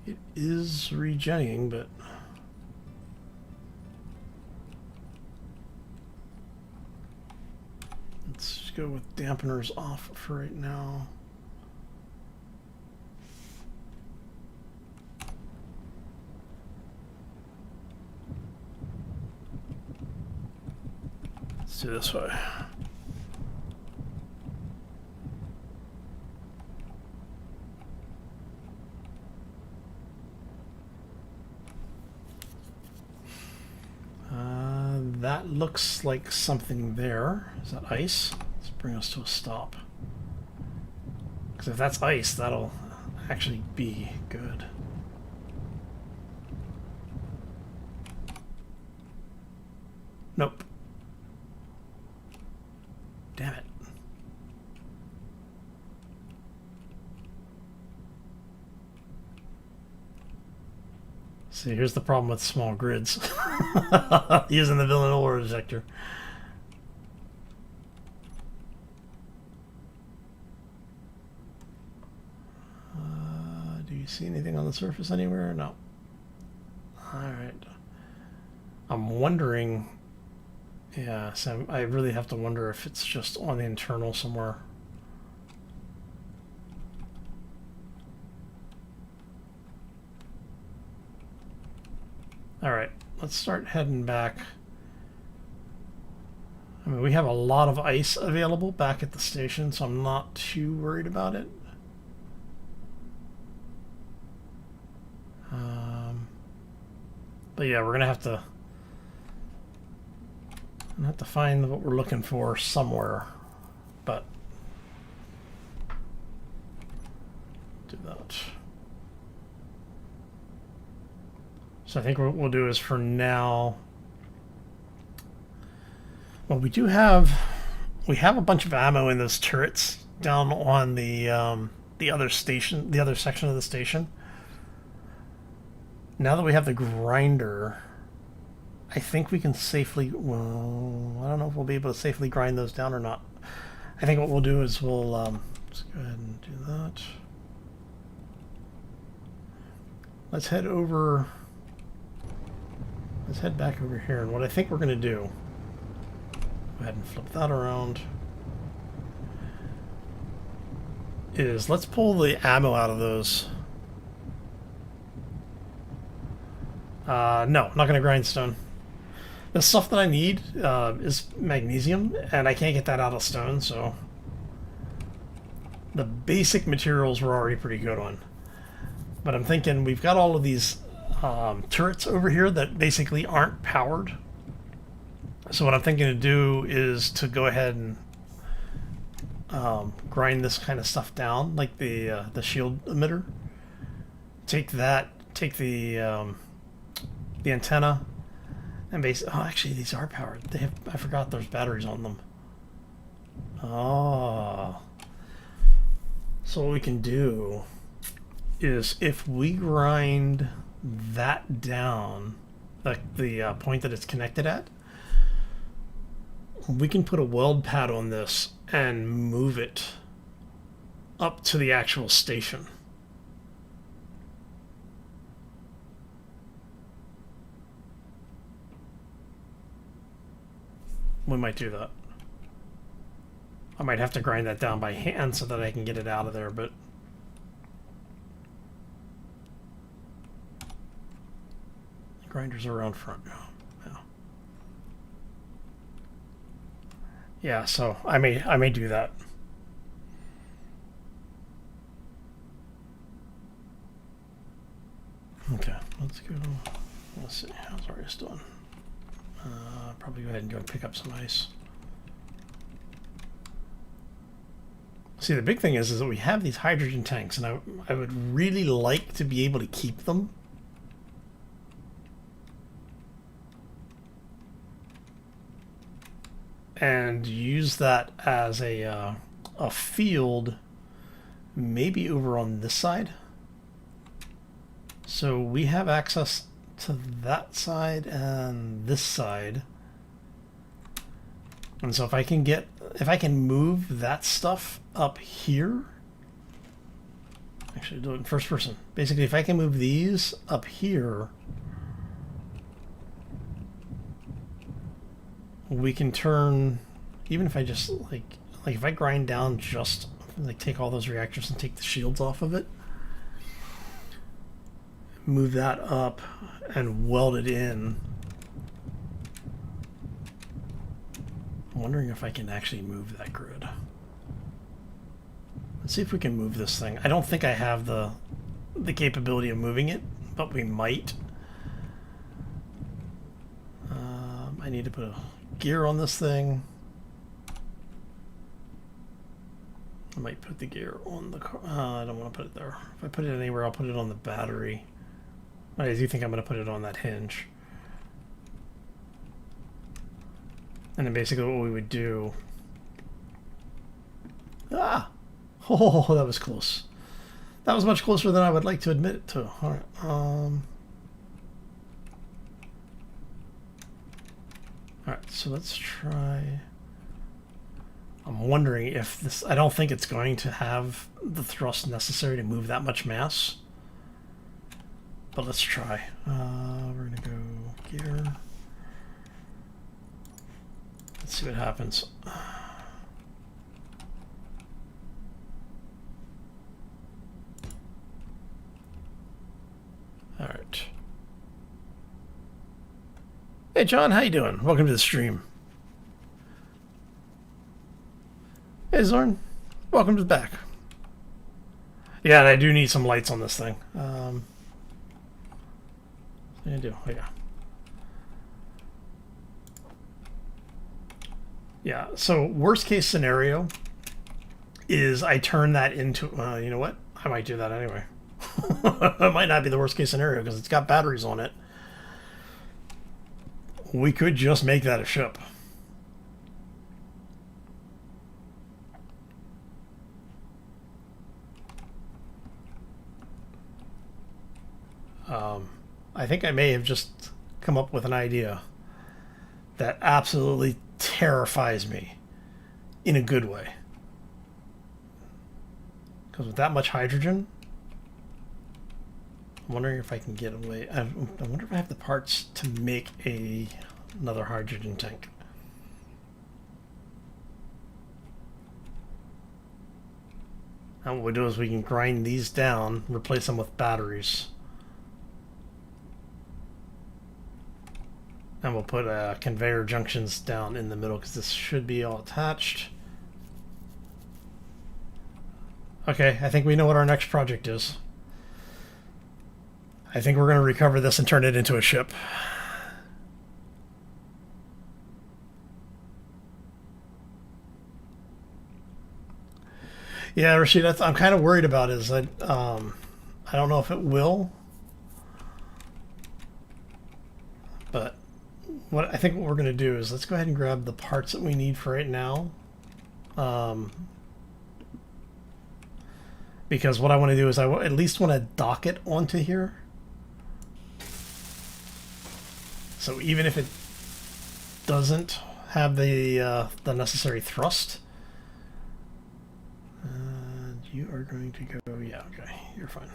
It is regenning, but... Let's just go with dampeners off for right now. Let's do this way. That looks like something there. Is that ice? Let's bring us to a stop. Because if that's ice, that'll actually be good. Nope. Damn it. See, here's the problem with small grids. Using the Villanelle ore detector. Do you see anything on the surface anywhere? No. Alright. I'm wondering... Yeah, so I really have to wonder if it's just on the internal somewhere. Alright, let's start heading back. I mean, we have a lot of ice available back at the station, so I'm not too worried about it. But yeah, we're gonna have to find what we're looking for somewhere. But do that. So I think what we'll do is for now. Well, we have a bunch of ammo in those turrets down on the other station, the other section of the station. Now that we have the grinder, I think we can safely, well, I don't know if we'll be able to safely grind those down or not. I think what we'll do is we'll, let's go ahead and do that. Let's head back over here, and what I think we're going to do, go ahead and flip that around, is let's pull the ammo out of those. No, not going to grindstone. The stuff that I need is magnesium, and I can't get that out of stone, so the basic materials we're already pretty good on. But I'm thinking we've got all of these turrets over here that basically aren't powered. So what I'm thinking to do is to go ahead and grind this kind of stuff down, like the shield emitter. Take the antenna, and basically, oh, actually, these are powered. They have, I forgot there's batteries on them. Oh. So what we can do is if we grind that down, like the point that it's connected at, we can put a weld pad on this and move it up to the actual station. We might do that. I might have to grind that down by hand so that I can get it out of there, but the grinders are around front now. Yeah, so I may do that. Okay, let's go. Let's see, how's our ice doing? Probably go ahead and go and pick up some ice. See, the big thing is that we have these hydrogen tanks, and I would really like to be able to keep them. And use that as a field, maybe over on this side. So we have access to that side and this side. And so if I can move that stuff up here, actually do it in first person. Basically, if I can move these up here, we can turn, even if I just like if I grind down, just like take all those reactors and take the shields off of it, move that up and weld it in. I'm wondering if I can actually move that grid. Let's see if we can move this thing. I don't think I have the capability of moving it, but we might. I need to put a gear on this thing. I might put the gear on the car. I don't want to put it there. If I put it anywhere, I'll put it on the battery. I do think I'm going to put it on that hinge. And then basically what we would do... Ah! Oh, that was close. That was much closer than I would like to admit it to. Alright, Alright, so let's try... I'm wondering if this... I don't think it's going to have the thrust necessary to move that much mass. But let's try. We're going to go gear. Let's see what happens. Alright. Hey John, how you doing? Welcome to the stream. Hey Zorn, welcome to the back. Yeah, and I do need some lights on this thing. What do I do? Oh, yeah. Yeah, so worst case scenario is I turn that into, you know what? I might do that anyway. It might not be the worst case scenario because it's got batteries on it. We could just make that a ship. I think I may have just come up with an idea that absolutely terrifies me in a good way. Because with that much hydrogen, I'm wondering if I can get away. I wonder if I have the parts to make another hydrogen tank. And what we'll do is we can grind these down, replace them with batteries. And we'll put conveyor junctions down in the middle because this should be all attached. Okay, I think we know what our next project is. I think we're going to recover this and turn it into a ship. Yeah, Rashid, that's, I'm kind of worried about is I don't know if it will, but what I think what we're going to do is let's go ahead and grab the parts that we need for right now. Because what I want to do is I at least want to dock it onto here. So even if it doesn't have the necessary thrust, you are going to go. Yeah, okay, you're fine.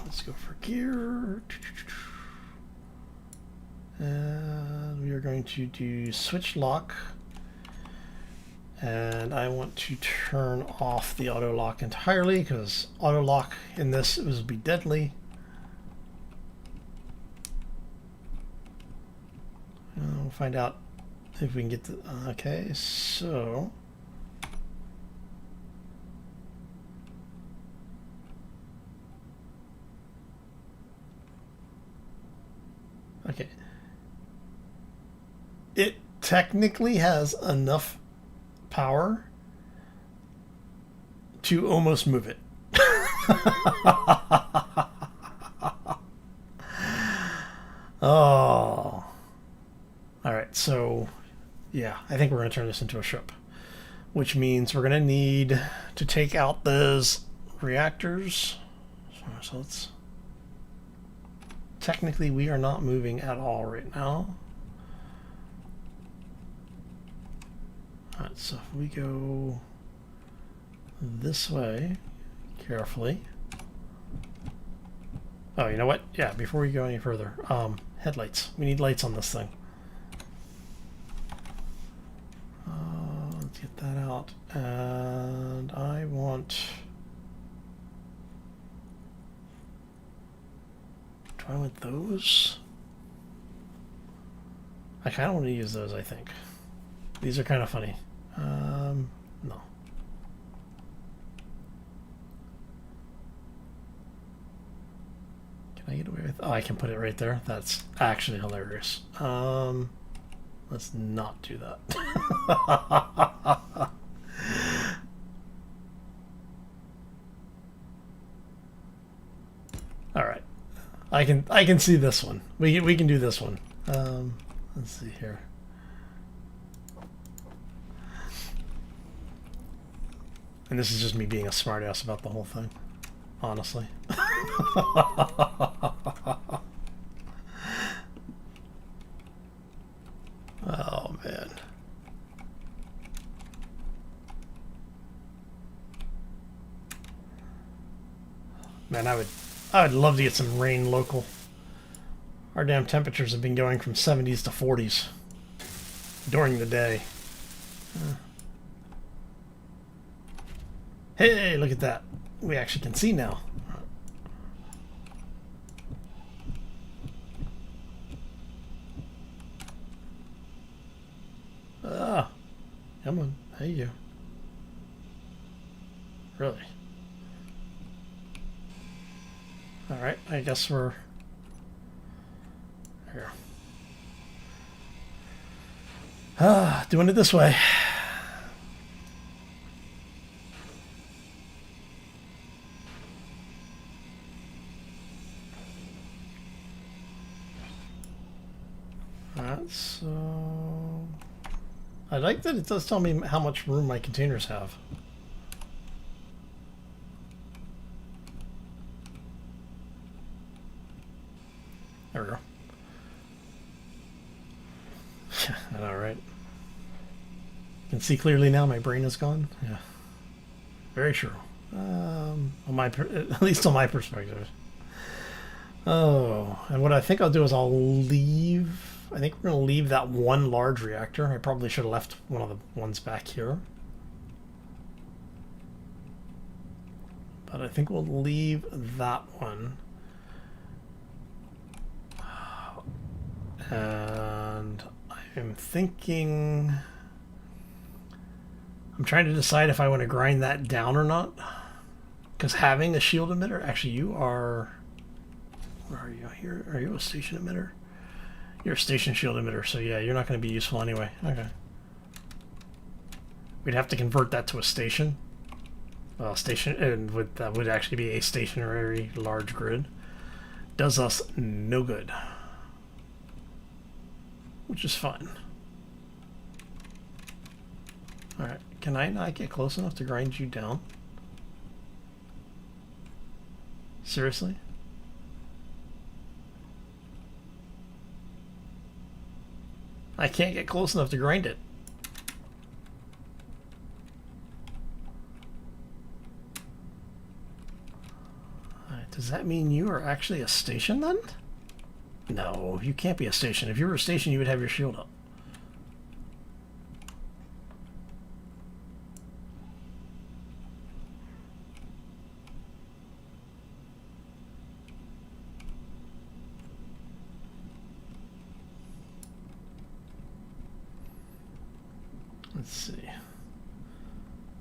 Let's go for gear. And we are going to do switch lock. And I want to turn off the auto lock entirely because auto lock in this would be deadly. We'll find out if we can get the. Okay, so. Okay. It technically has enough power to almost move it. Oh. All right, so yeah, I think we're going to turn this into a ship, which means we're going to need to take out those reactors. So let's. Technically, we are not moving at all right now. Alright, so if we go this way, carefully. Oh, you know what? Yeah, before we go any further, headlights. We need lights on this thing. Let's get that out. And I want... Do I want those? I kind of want to use those, I think. These are kind of funny. No. Can I get away with... Oh, I can put it right there. That's actually hilarious. Let's not do that. All right. I can see this one. We can do this one. Let's see here. And this is just me being a smartass about the whole thing, honestly. Oh man. Man, I would love to get some rain local. Our damn temperatures have been going from 70s to 40s during the day. Hey, look at that. We actually can see now. Come on. There you go. Really? Alright, I guess we're... Here. Doing it this way. Alright, so... I like that it does tell me how much room my containers have. There we go. I know, right? You can see clearly now my brain is gone. Yeah. Very true. On my at least on my perspective. Oh, and what I think I'll do is I'll leave... I think we're going to leave that one large reactor. I probably should have left one of the ones back here. But I think we'll leave that one. And I'm thinking... I'm trying to decide if I want to grind that down or not. Because having a shield emitter... Actually, you are... Where are you? Here? Are you a station emitter? You're a station shield emitter, so yeah, you're not going to be useful anyway. Okay. We'd have to convert that to a station. Station, and that would actually be a stationary large grid. Does us no good. Which is fine. Alright, can I not get close enough to grind you down? Seriously? I can't get close enough to grind it. Alright, does that mean you are actually a station then? No, you can't be a station. If you were a station, you would have your shield up. Let's see.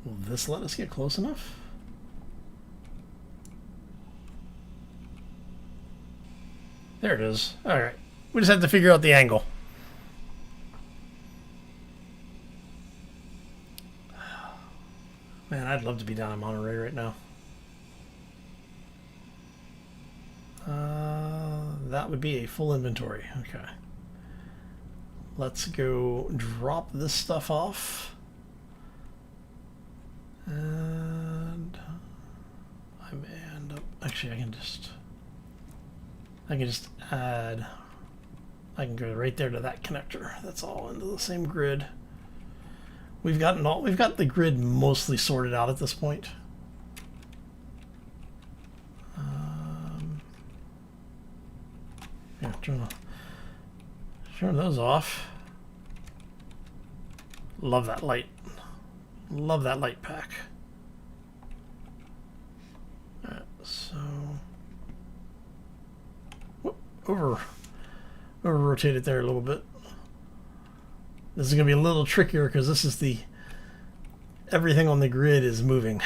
Will this let us get close enough? There it is. Alright. We just have to figure out the angle. Man, I'd love to be down in Monterey right now. That would be a full inventory. Okay. Let's go drop this stuff off. And I may end up... Actually, I can just add... I can go right there to that connector. That's all into the same grid. We've got the grid mostly sorted out at this point. Yeah, turn those off. Love that light. Love that light pack. Alright, so whoop, over rotate it there a little bit. This is gonna be a little trickier because this is everything on the grid is moving.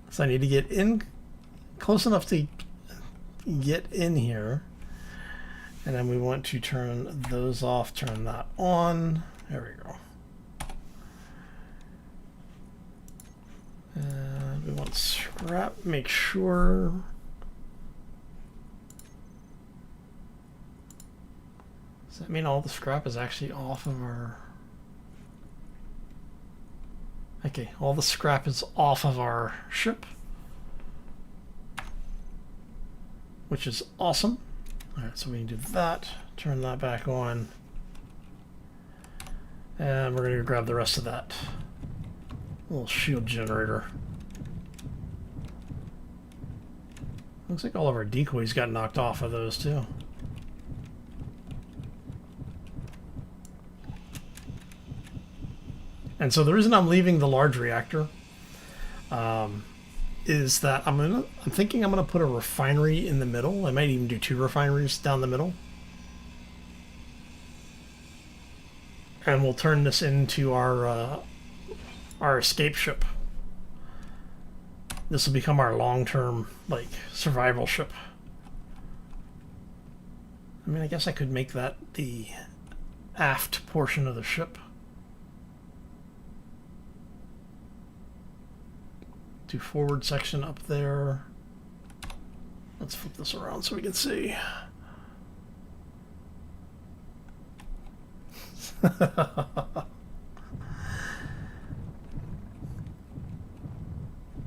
So I need to get in close enough to get in here, and then we want to turn those off, turn that on. There we go. And we want scrap. Make sure does that mean all the scrap is actually off of our... Okay, all the scrap is off of our ship, which is awesome. Alright, so we can do that, turn that back on, and we're going to grab the rest of that little shield generator. Looks like all of our decoys got knocked off of those too. And so the reason I'm leaving the large reactor is that I'm thinking I'm gonna put a refinery in the middle. I might even do 2 refineries down the middle. and we'll turn this into our escape ship. This will become our long-term, like, survival ship. I mean, I guess I could make that the aft portion of the ship. Do forward section up there. Let's flip this around so we can see.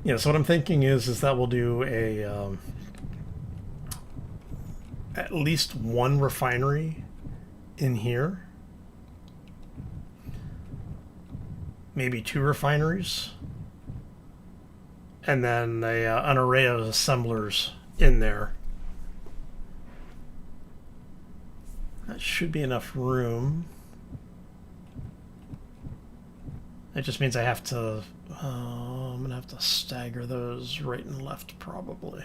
Yeah, so what I'm thinking is that we'll do a at least one refinery in here, maybe 2 refineries, and then an array of assemblers in there. That should be enough room. It just means I have to, I'm going to have to stagger those right and left probably.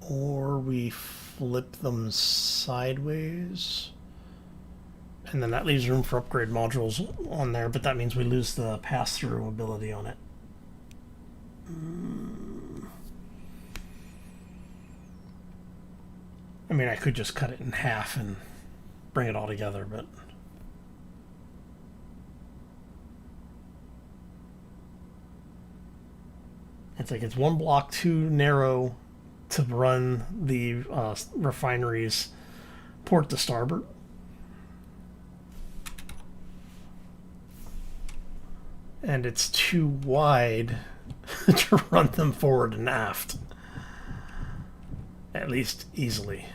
Or we flip them sideways. And then that leaves room for upgrade modules on there, but that means we lose the pass-through ability on it. I mean, I could just cut it in half and bring it all together, but... It's like it's one block too narrow to run the refineries port to starboard. And it's too wide to run them forward and aft. At least easily.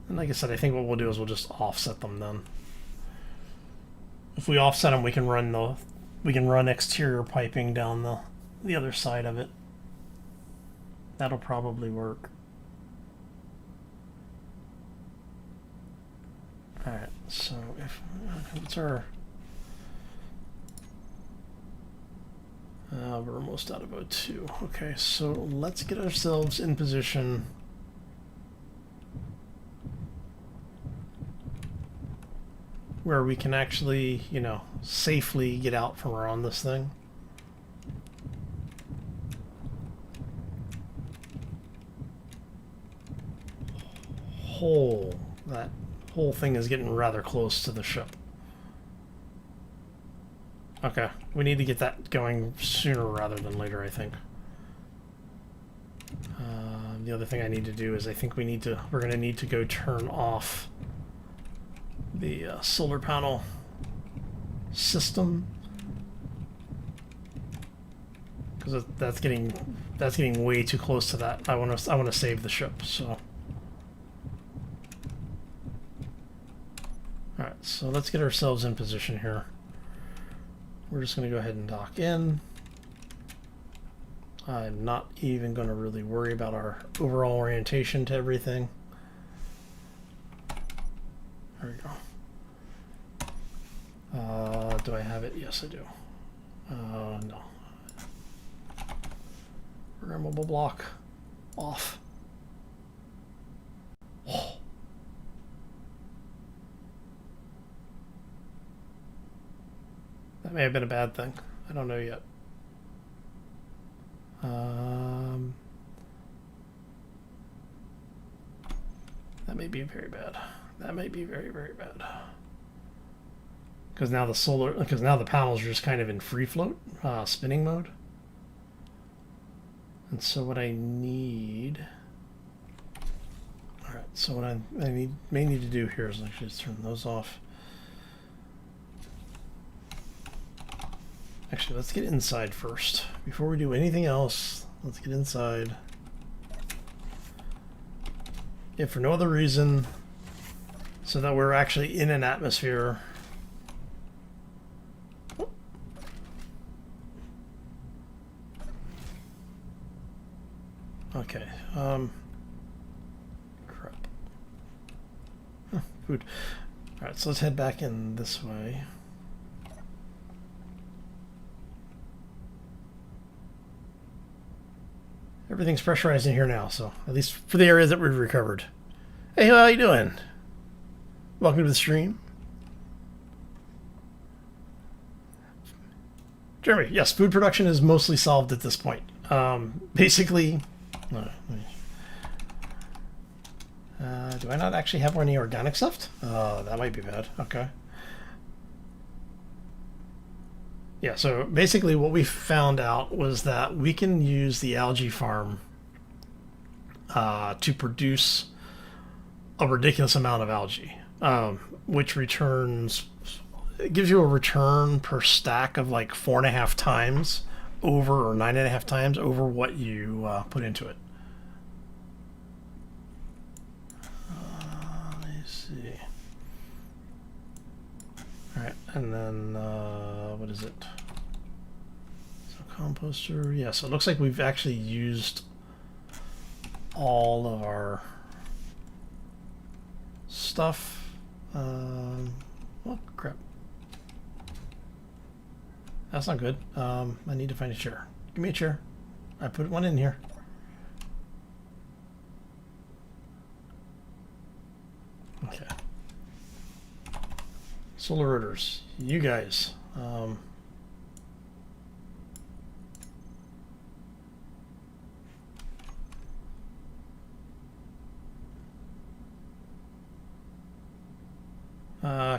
And like I said, I think what we'll do is we'll just offset them then. If we offset them, we can run exterior piping down the other side of it. That'll probably work. Alright, so what's our... we're almost out of O2. Okay, so let's get ourselves in position where we can actually, you know, safely get out from around this thing. That whole thing is getting rather close to the ship. Okay, we need to get that going sooner rather than later, I think. The other thing I need to do is we're going to need to go turn off the solar panel system, because that's getting way too close to that. I want to save the ship, so. Alright, so let's get ourselves in position here. We're just going to go ahead and dock in. I'm not even going to really worry about our overall orientation to everything. There we go. Do I have it? Yes, I do. No. Programmable block off. Oh. That may have been a bad thing. I don't know yet. That may be very bad. That may be very, very bad. Because now the panels are just kind of in free float, spinning mode. And so what I need... Alright, so what I may need to do here is actually just turn those off. Actually, let's get inside first. Before we do anything else, let's get inside. If for no other reason, so that we're actually in an atmosphere. Okay, crap. Food. Alright, so let's head back in this way. Everything's pressurized in here now, so at least for the areas that we've recovered. Hey, how you doing? welcome to the stream. Jeremy, yes, food production is mostly solved at this point. Basically, do I not actually have any organic stuff? That might be bad. Okay. Yeah, so basically what we found out was that we can use the algae farm to produce a ridiculous amount of algae, which returns, it gives you a return per stack of like 4.5 times over, or 9.5 times over what you put into it. Let me see. All right, and then what is it? So composter, yeah. So it looks like we've actually used all of our stuff. Oh crap! That's not good. I need to find a chair. Give me a chair. I put one in here. Okay. Solar rotors, you guys.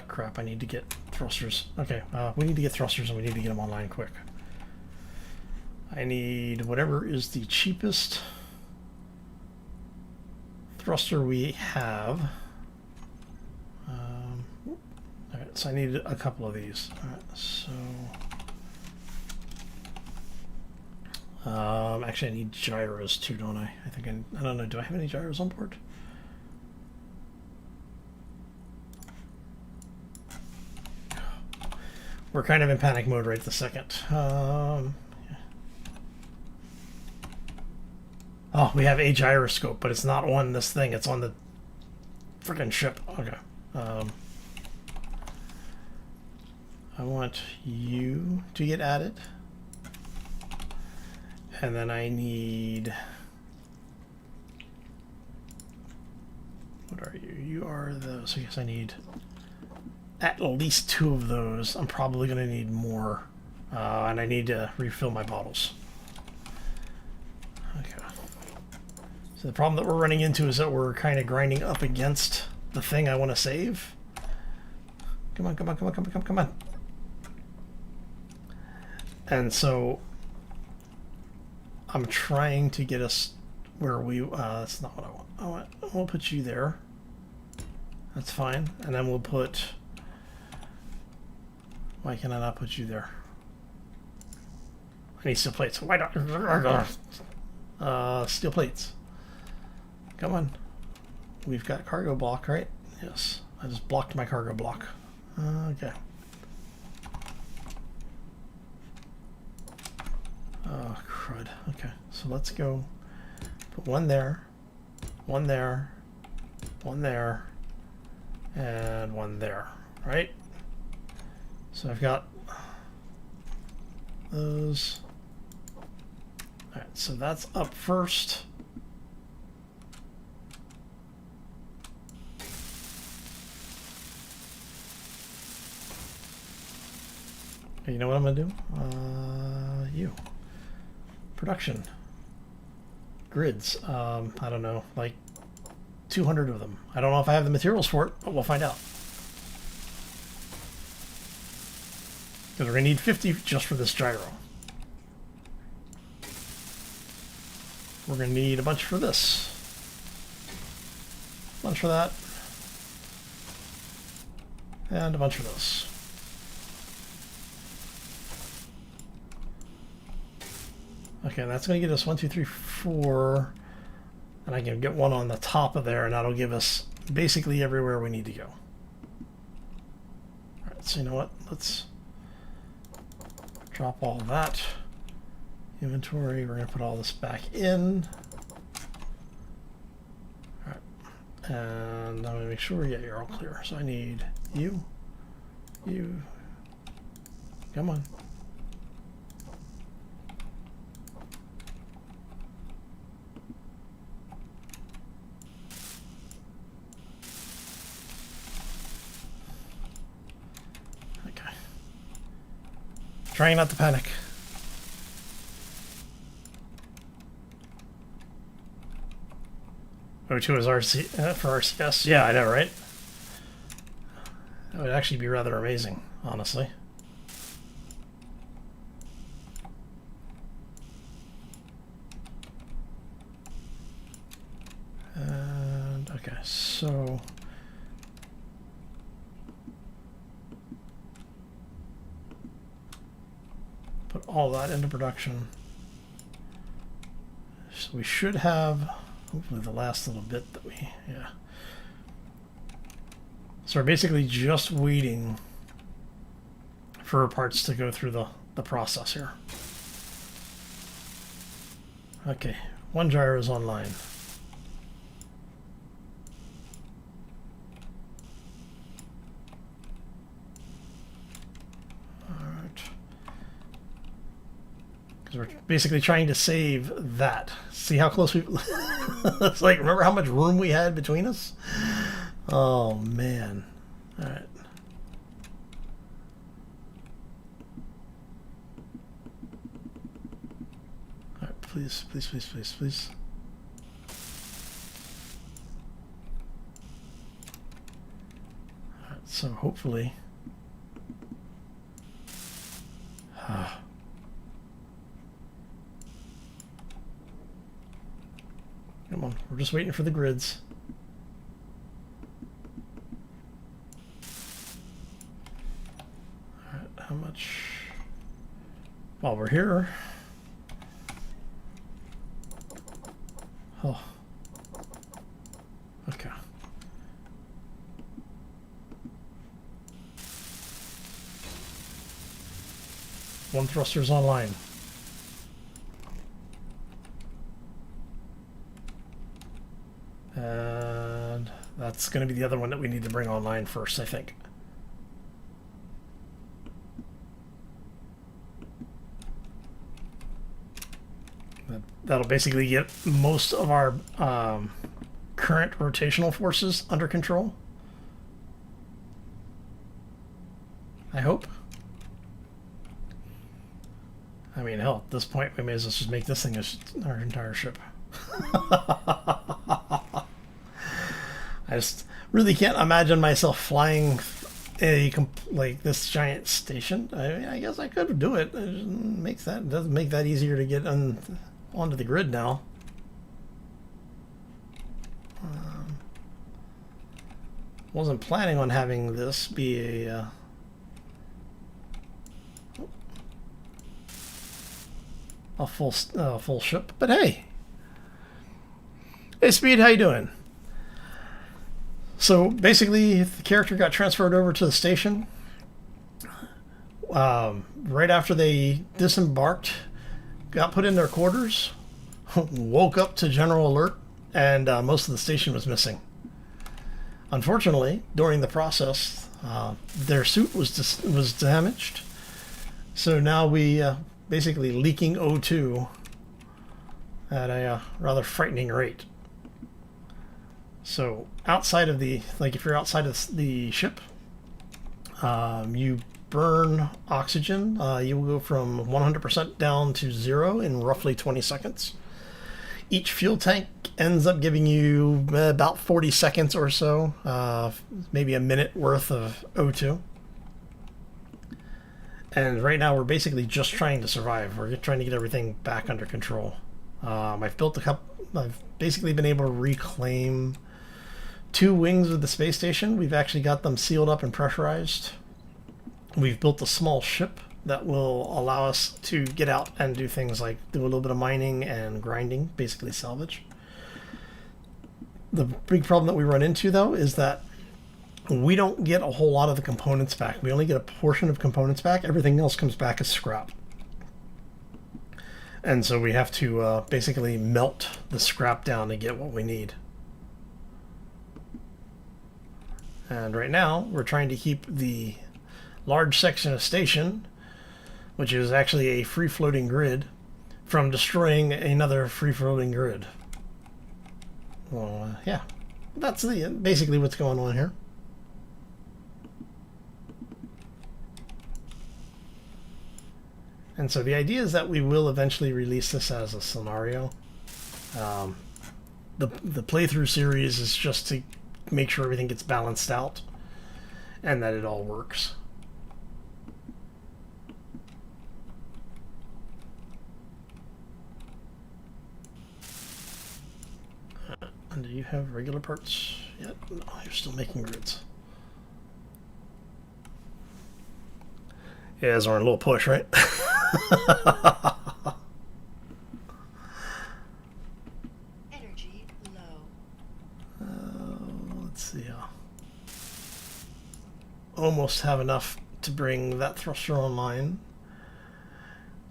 Crap, I need to get thrusters. Okay, we need to get thrusters and we need to get them online quick. I need whatever is the cheapest thruster we have. Alright, so I need a couple of these. Alright, so actually I need gyros too, don't I? I think I don't know, do I have any gyros on board? We're kind of in panic mode right this second. Yeah. Oh, we have a gyroscope, but it's not on this thing. It's on the freaking ship. Okay. I want you to get added. And then I need... What are you? You are the... So I guess I need at least 2 of those. I'm probably going to need more. And I need to refill my bottles. Okay. So the problem that we're running into is that we're kind of grinding up against the thing I want to save. Come on, come on, come on, come on, come on, come on. And so I'm trying to get us where we, that's not what I want. We'll put you there. That's fine. And then we'll put, why can I not put you there? I need steel plates. Why not? Steel plates. Come on. We've got cargo block, right? Yes. I just blocked my cargo block. Okay. Oh, crud. Okay, so let's go put one there, one there, one there, and one there, right? So I've got those. All right, so that's up first. Okay, you know what I'm gonna do? You. Production. Grids. I don't know, like 200 of them. I don't know if I have the materials for it, but we'll find out. Because we're gonna need 50 just for this gyro. We're gonna need a bunch for this. A bunch for that. And a bunch for this. Okay, that's going to get us 1, 2, 3, 4, and I can get one on the top of there, and that'll give us basically everywhere we need to go. All right, so you know what? Let's drop all that inventory. We're going to put all this back in. All right, and I'm going to make sure, yeah, you're all clear. So I need you, come on. Trying not to panic. O2 is RC for RCS. Yeah, I know, right? That would actually be rather amazing, honestly. And okay, so put all that into production. So we should have hopefully the last little bit that we, yeah. So we're basically just waiting for parts to go through the process here. Okay, one gyro is online. We're basically trying to save that. See how close we... It's like, remember how much room we had between us? Oh, man. All right. All right, please, please, please, please, please. All right, so hopefully... Come on, we're just waiting for the grids. Alright, how much? While we're here. Oh. Okay. One thruster's online. And that's going to be the other one that we need to bring online first, I think. That'll basically get most of our current rotational forces under control. I hope. I mean, hell, at this point, we may as well just make this thing our entire ship. I just really can't imagine myself flying like this giant station. I guess I could do it. It doesn't make that easier to get onto the grid now. Wasn't planning on having this be a full ship, but hey. Hey, Speed, how you doing? So basically, the character got transferred over to the station right after they disembarked, got put in their quarters, woke up to general alert, and most of the station was missing. Unfortunately, during the process, their suit was damaged, so now we basically leaking O2 at a rather frightening rate. So outside of if you're outside of the ship, you burn oxygen. You will go from 100% down to 0 in roughly 20 seconds. Each fuel tank ends up giving you about 40 seconds or so, maybe a minute worth of O2. And right now we're basically just trying to survive. We're trying to get everything back under control. I've basically been able to reclaim 2 wings of the space station. We've actually got them sealed up and pressurized. We've built a small ship that will allow us to get out and do things like do a little bit of mining and grinding, basically salvage. The big problem that we run into, though, is that we don't get a whole lot of the components back. We only get a portion of components back. Everything else comes back as scrap. And so we have to basically melt the scrap down to get what we need. And right now, we're trying to keep the large section of station, which is actually a free-floating grid, from destroying another free-floating grid. Well, yeah, that's basically what's going on here. And so the idea is that we will eventually release this as a scenario. The playthrough series is just to make sure everything gets balanced out and that it all works. And do you have regular parts yet? No, you're still making grids. Yeah, it's on a little push, right? Energy low. Let's see. Almost have enough to bring that thruster online.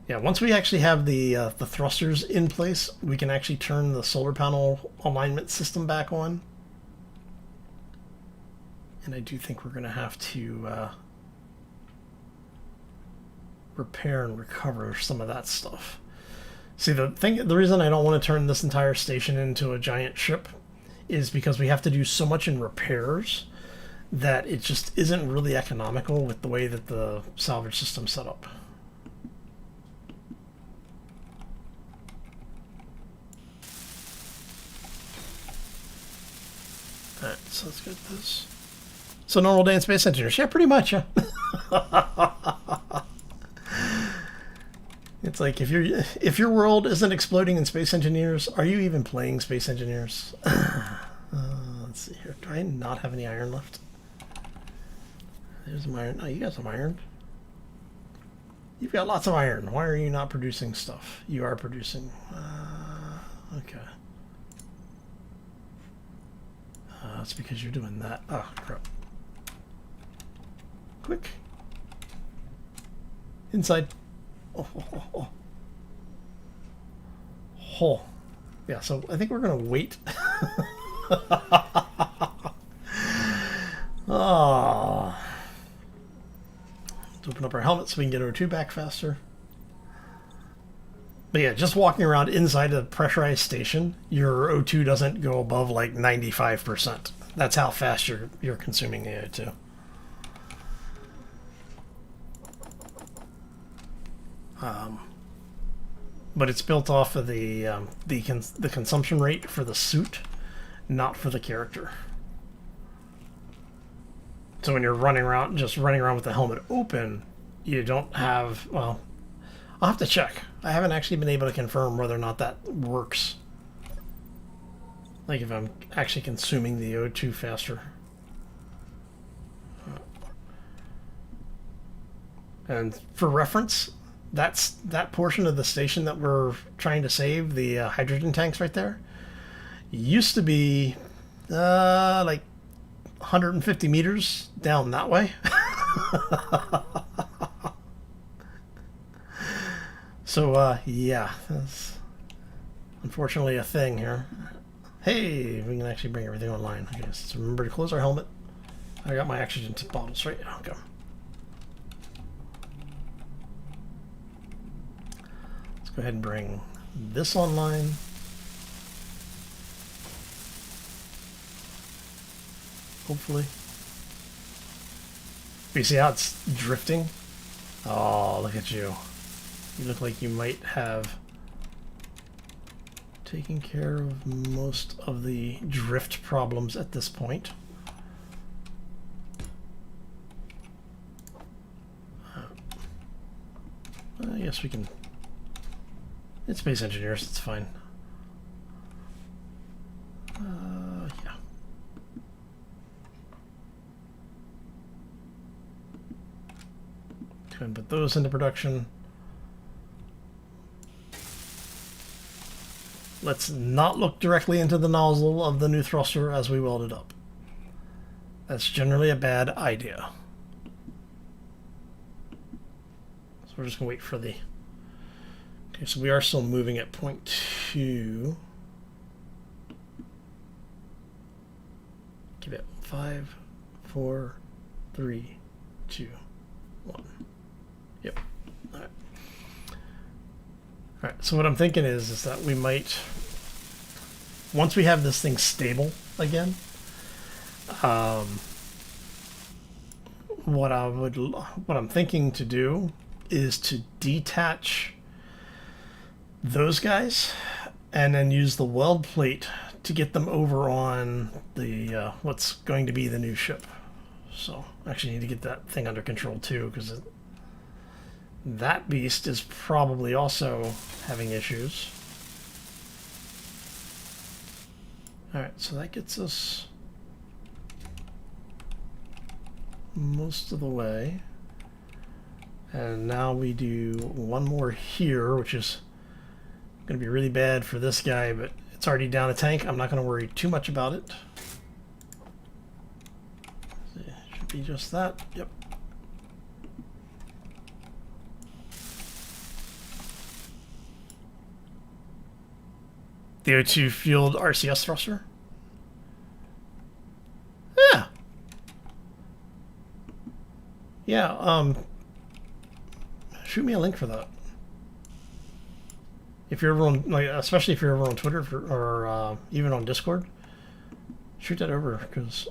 Yeah, once we actually have the thrusters in place, we can actually turn the solar panel alignment system back on. And I do think we're going to have to repair and recover some of that stuff. See, the reason I don't want to turn this entire station into a giant ship is because we have to do so much in repairs that it just isn't really economical with the way that the salvage system's set up. Alright, so let's get this. So normal day in Space Engineers. Yeah, pretty much, yeah. It's like if your world isn't exploding in Space Engineers, are you even playing Space Engineers? Let's see here. Do I not have any iron left? There's some iron. Oh, you got some iron. You've got lots of iron. Why are you not producing stuff? You are producing. Okay. That's because you're doing that. Oh, crap. Quick. Inside. Oh. Yeah, so I think we're going to wait. Oh. Let's open up our helmet so we can get our O2 back faster. But yeah, just walking around inside a pressurized station, your O2 doesn't go above like 95%. That's how fast you're consuming the O2. But it's built off of the consumption rate for the suit, not for the character. So when you're running around with the helmet open, you don't have, well, I'll have to check. I haven't actually been able to confirm whether or not that works. Like if I'm actually consuming the O2 faster. And for reference, that portion of the station that we're trying to save, the hydrogen tanks right there, used to be like 150 meters down that way. So yeah, that's unfortunately a thing here. Hey, we can actually bring everything online. Okay, so remember to close our helmet. I got my oxygen bottles right now. Okay. Go ahead and bring this online. Hopefully. You see how it's drifting? Oh, look at you. You look like you might have taken care of most of the drift problems at this point. I guess we can... It's Space Engineers, it's fine. Yeah. Go ahead and put those into production. Let's not look directly into the nozzle of the new thruster as we weld it up. That's generally a bad idea. So we're just going to wait for the... Okay, so we are still moving at 0.2. Give it 5, 4, 3, 2, 1. Yep. All right. All right. So what I'm thinking is that we might, once we have this thing stable again, what I'm thinking to do is to detach those guys and then use the weld plate to get them over on the what's going to be the new ship. So actually need to get that thing under control too, because that beast is probably also having issues. Alright, so that gets us most of the way. And now we do one more here, which is going to be really bad for this guy, but it's already down a tank. I'm not going to worry too much about it. Should be just that. Yep. The O2 fueled RCS thruster? Yeah. Yeah, shoot me a link for that. If you're ever on, like, especially if you're ever on Twitter or even on Discord, shoot that over, because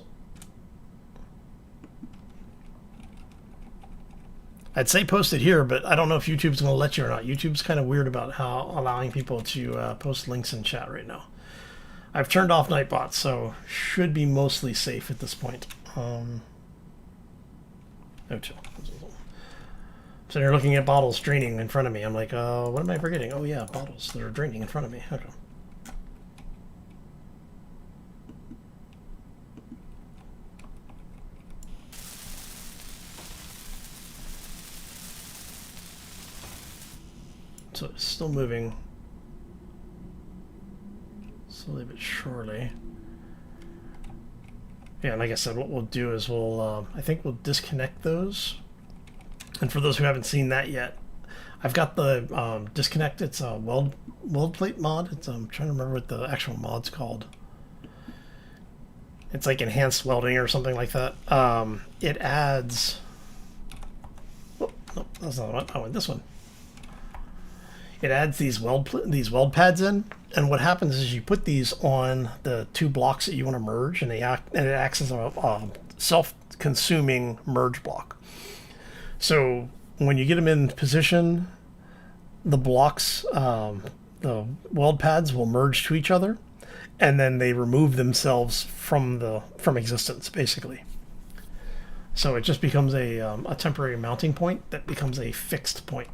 I'd say post it here, but I don't know if YouTube's going to let you or not. YouTube's kind of weird about how allowing people to post links in chat right now. I've turned off Nightbot, so should be mostly safe at this point. Oh, chill. So you're looking at bottles draining in front of me. I'm like, what am I forgetting? Oh yeah, bottles that are draining in front of me. Okay. So it's still moving slowly but surely. Yeah, and like I said, what we'll do is we'll, I think we'll disconnect those. And for those who haven't seen that yet, I've got the disconnect. It's a weld plate mod. It's I'm trying to remember what the actual mod's called. It's like enhanced welding or something like that. It adds. Oh, no, that's not one. I want this one. It adds these weld pads in, and what happens is you put these on the two blocks that you want to merge, and it acts as a self-consuming merge block. So when you get them in position, the blocks, the weld pads will merge to each other, and then they remove themselves from existence, basically. So it just becomes a temporary mounting point that becomes a fixed point.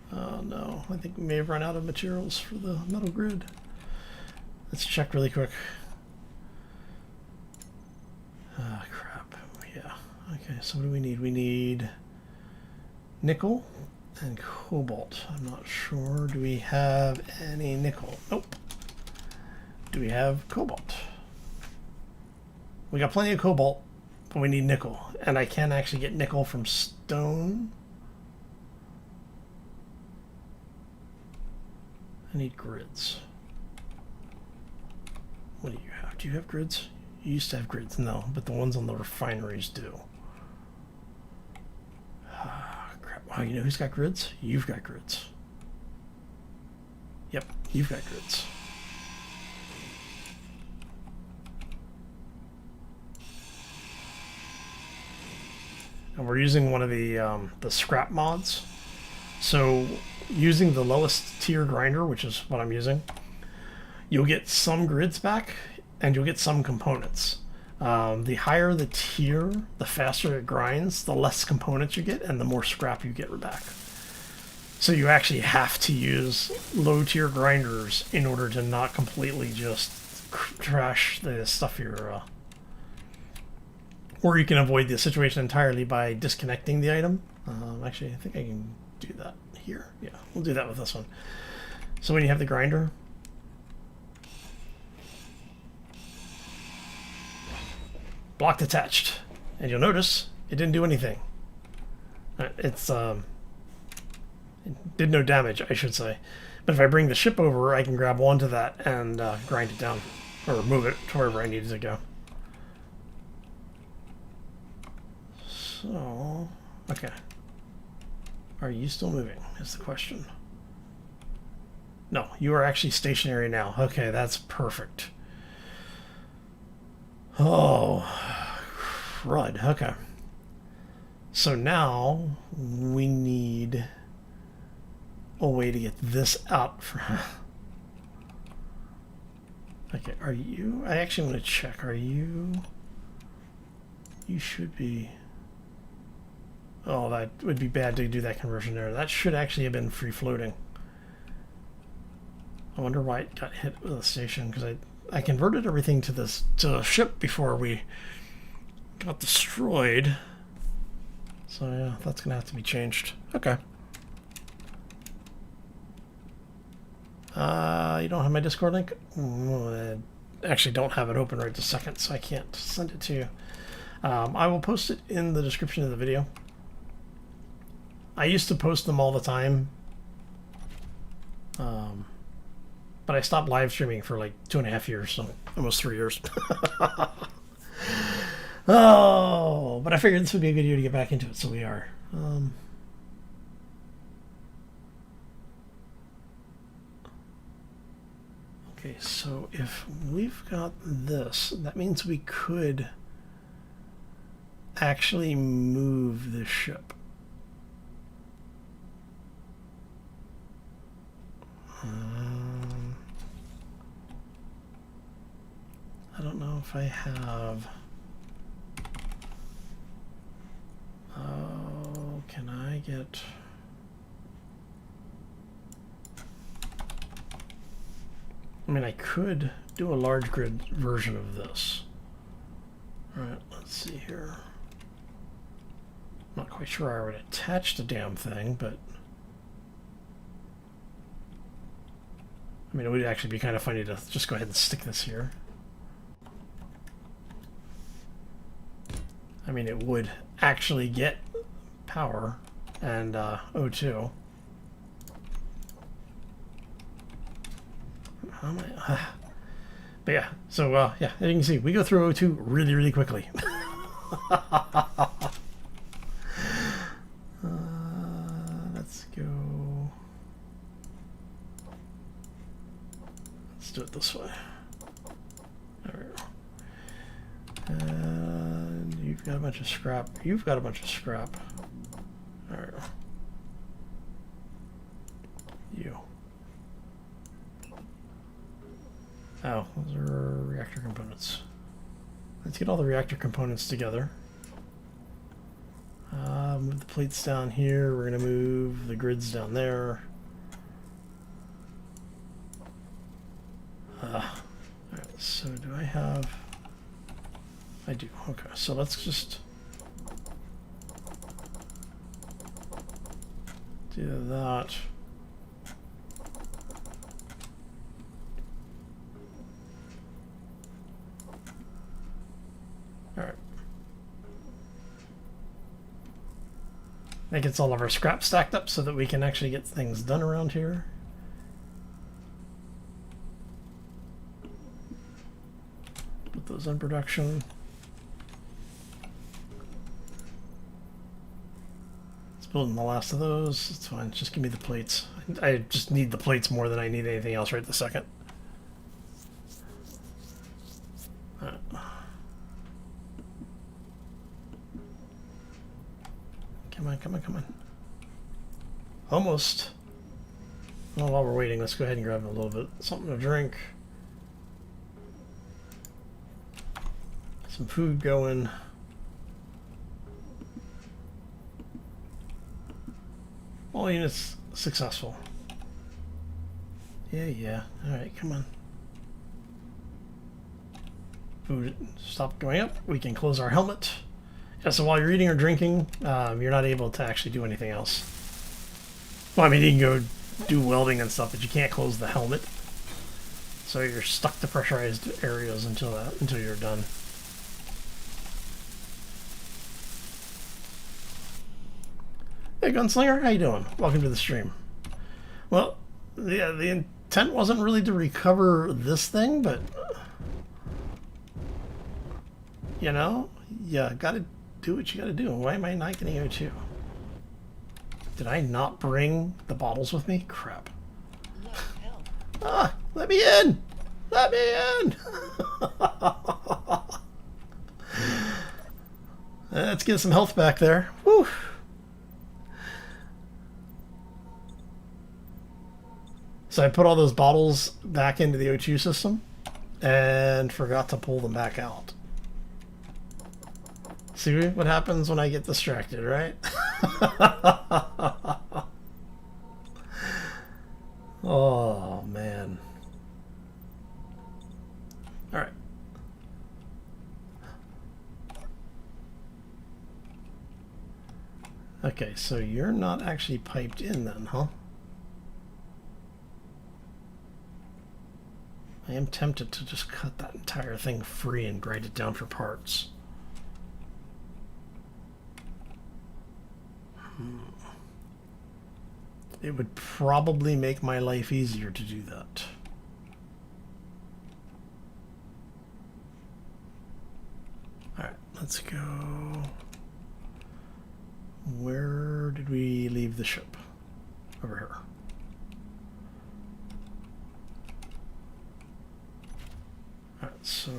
Oh no, I think we may have run out of materials for the metal grid. Let's check really quick. Ah, crap. Yeah. Okay, so what do we need? We need nickel and cobalt. I'm not sure. Do we have any nickel? Nope. Do we have cobalt? We got plenty of cobalt, but we need nickel. And I can actually get nickel from stone. I need grids. What do you have? Do you have grids? You used to have grids. No, but the ones on the refineries do. Ah, crap. Wow, you know who's got grids? You've got grids. Yep, you've got grids. And we're using one of the scrap mods. So using the lowest tier grinder, which is what I'm using, you'll get some grids back and you'll get some components. The higher the tier, the faster it grinds, the less components you get and the more scrap you get back. So you actually have to use low tier grinders in order to not completely just trash the stuff you're or you can avoid the situation entirely by disconnecting the item. Actually, I think I can do that here. Yeah, we'll do that with this one. So when you have the grinder, block detached, and you'll notice it didn't do anything. It did no damage, I should say. But if I bring the ship over, I can grab onto that and grind it down, or move it to wherever I need it to go. So, okay. Are you still moving, is the question. No, you are actually stationary now. Okay, that's perfect. Oh, crud. Okay. So now we need a way to get this out. Okay, are you... I actually want to check. Are you... You should be... Oh, that would be bad to do that conversion there. That should actually have been free floating. I wonder why it got hit with the station, because I converted everything to this to a ship before we got destroyed. So yeah, that's gonna have to be changed. Okay. You don't have my Discord link? I actually don't have it open right this second, so I can't send it to you. I will post it in the description of the video. I used to post them all the time. But I stopped live streaming for like 2.5 years, so almost 3 years. Oh, but I figured this would be a good year to get back into it, so we are. Okay, so if we've got this, that means we could actually move the ship. I don't know if I have... Oh, can I get... I mean, I could do a large grid version of this. Alright, let's see here. Not quite sure I would attach the damn thing, but... I mean, it would actually be kind of funny to just go ahead and stick this here. I mean, it would actually get power and O2. How am I? But yeah, so yeah, as you can see, we go through O2 really, really quickly. Let's go. Let's do it this way. There we go. And you've got a bunch of scrap. You've got a bunch of scrap. There we go. You. Oh, those are reactor components. Let's get all the reactor components together. Move the plates down here. We're going to move the grids down there. Alright, so do I have... I do. Okay, so let's just do that. Alright. That gets all of our scrap stacked up so that we can actually get things done around here. Put those in production. Let's build in the last of those. It's fine. Just give me the plates. I just need the plates more than I need anything else right this second. Come on, come on, come on. Almost. Well, while we're waiting, let's go ahead and grab a little bit something to drink. Some food going. All units successful. Yeah. Alright, come on. Food stop going up. We can close our helmet. Yeah, so while you're eating or drinking, you're not able to actually do anything else. Well, I mean, you can go do welding and stuff, but you can't close the helmet. So you're stuck to pressurized areas until you're done. Hey, Gunslinger, how you doing? Welcome to the stream. Well, the intent wasn't really to recover this thing, but you know, you gotta do what you gotta do. Why am I not getting O2? Did I not bring the bottles with me? Crap. Low health. Ah, let me in! Let me in! Let's get some health back there. Whew. So I put all those bottles back into the O2 system and forgot to pull them back out. See what happens when I get distracted, right? Oh, man. All right. Okay, so you're not actually piped in then, huh? I am tempted to just cut that entire thing free and grind it down for parts. It would probably make my life easier to do that. Alright, let's go. Where did we leave the ship? Over here. Alright, so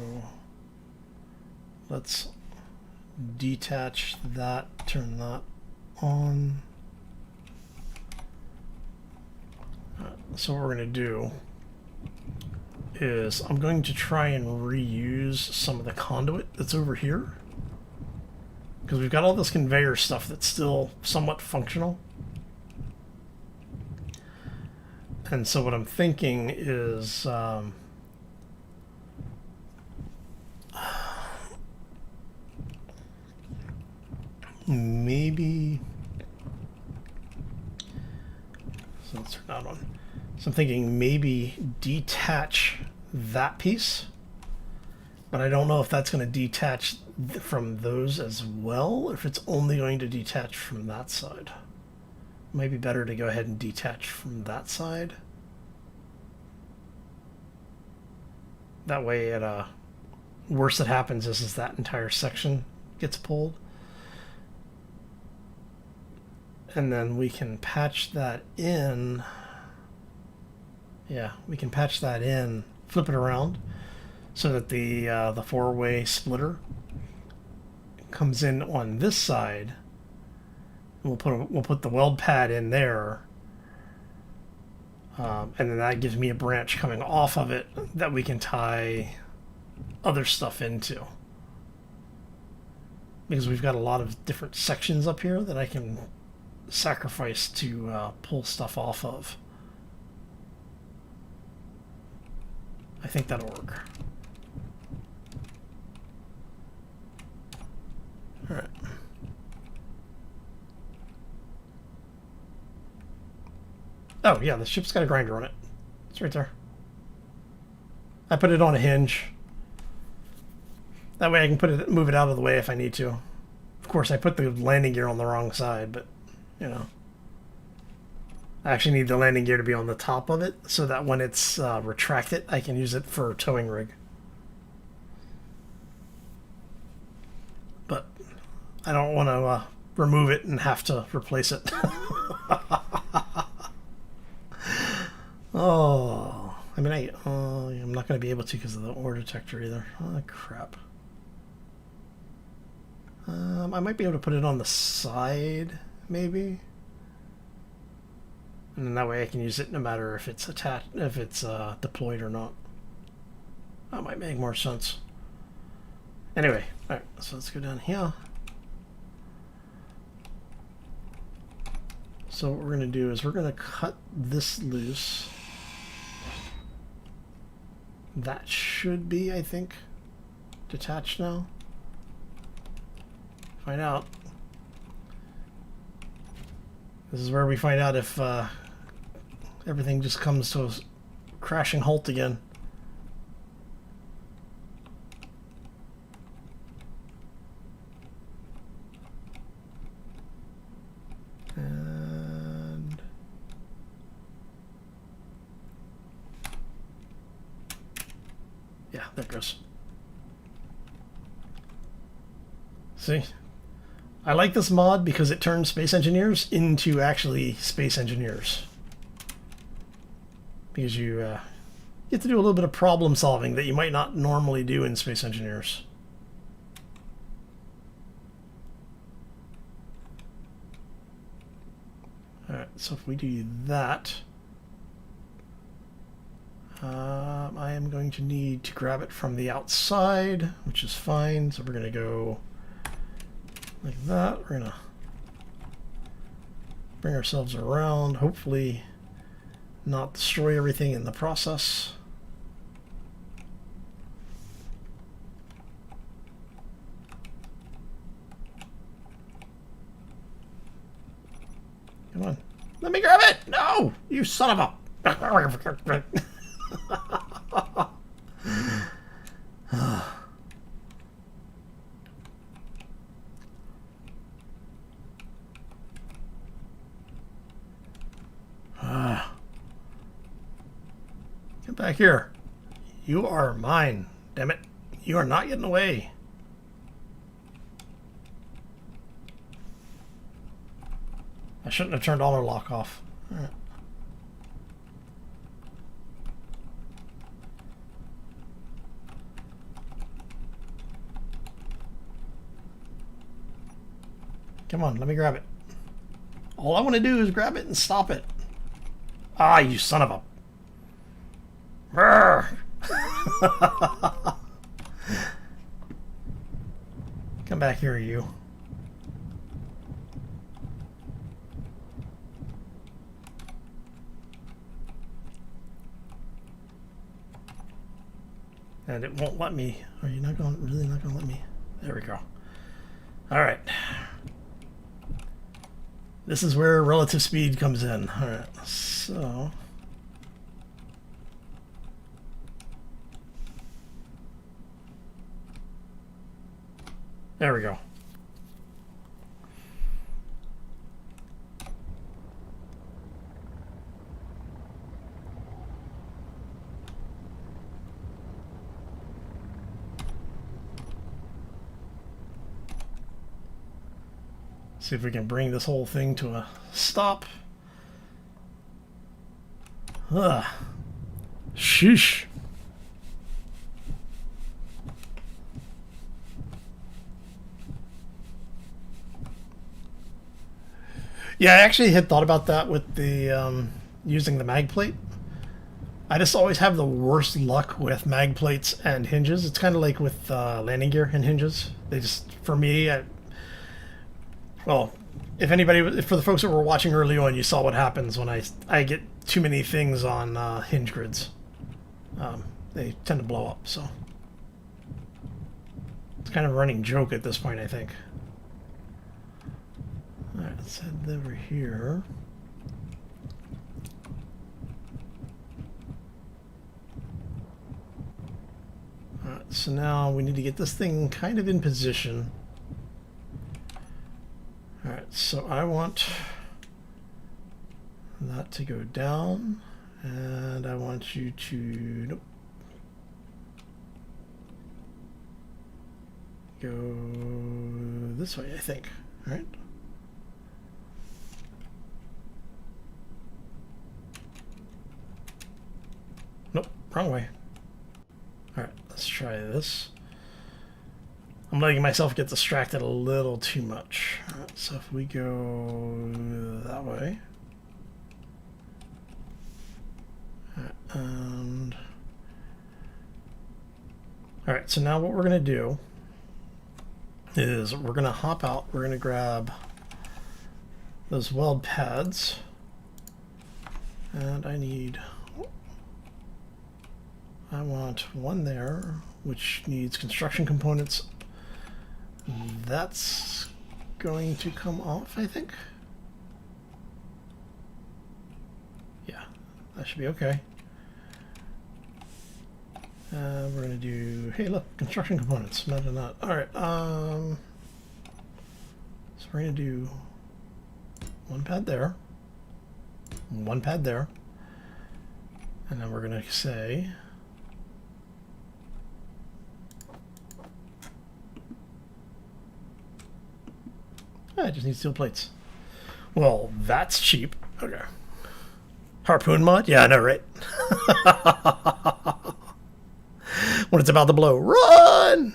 let's detach that, turn that on. So what we're going to do is I'm going to try and reuse some of the conduit that's over here, because we've got all this conveyor stuff that's still somewhat functional. And so what I'm thinking is maybe, so let's turn that on. So I'm thinking maybe detach that piece, but I don't know if that's going to detach from those as well, or if it's only going to detach from that side. Maybe better to go ahead and detach from that side. That way, worst that happens is that entire section gets pulled. And then we can patch that in. Yeah, we can patch that in, flip it around, so that the four-way splitter comes in on this side. We'll put the weld pad in there, and then that gives me a branch coming off of it that we can tie other stuff into. Because we've got a lot of different sections up here that I can sacrifice to pull stuff off of. I think that'll work. All right. Oh yeah, the ship's got a grinder on it. It's right there. I put it on a hinge. That way I can move it out of the way if I need to. Of course, I put the landing gear on the wrong side, but you know. I actually need the landing gear to be on the top of it so that when it's retracted, I can use it for a towing rig. But I don't want to remove it and have to replace it. Oh, I mean, I'm not going to be able to because of the ore detector either. Oh, crap. I might be able to put it on the side, maybe. And then that way I can use it no matter if it's attached, if it's deployed or not. That might make more sense. Anyway, all right, so let's go down here. So what we're going to do is we're going to cut this loose. That should be, I think, detached now. Find out. This is where we find out if everything just comes to a crashing halt again. And yeah, there it goes. See? I like this mod because it turns space engineers into actually space engineers. because you get to do a little bit of problem solving that you might not normally do in Space Engineers. Alright, so if we do that, I am going to need to grab it from the outside, which is fine. So we're going to go like that. We're going to bring ourselves around, hopefully not destroy everything in the process. Come on. Let me grab it! No! You son of a... Get back here. You are mine. Damn it. You are not getting away. I shouldn't have turned auto lock off. All right. Come on, let me grab it. All I want to do is grab it and stop it. Ah, you son of a... Come back here, you. And it won't let me. Are you not going? Really not going to let me? There we go. All right. This is where relative speed comes in. All right. So. There we go. See if we can bring this whole thing to a stop. Ugh. Sheesh. Yeah, I actually had thought about that with the using the mag plate. I just always have the worst luck with mag plates and hinges. It's kind of like with landing gear and hinges. They just, for me, well, if anybody, for the folks that were watching early on, you saw what happens when I get too many things on hinge grids. They tend to blow up, so it's kind of a running joke at this point, I think. All right, let's head over here. All right, so now we need to get this thing kind of in position. All right, so I want that to go down, and I want you to, nope, go this way, I think. All right. Nope, wrong way. All right, let's try this. I'm letting myself get distracted a little too much. All right, so if we go that way. All right, and all right, so now what we're gonna do is we're gonna hop out. We're gonna grab those weld pads, and I want one there, which needs construction components. That's going to come off, I think. Yeah, that should be okay. We're going to do, hey, look, construction components, not a nut. All right, so we're going to do one pad there, one pad there, and then we're going to say, I just need steel plates. Well, that's cheap. Okay. Harpoon mod? Yeah, I know, right? When it's about to blow, run!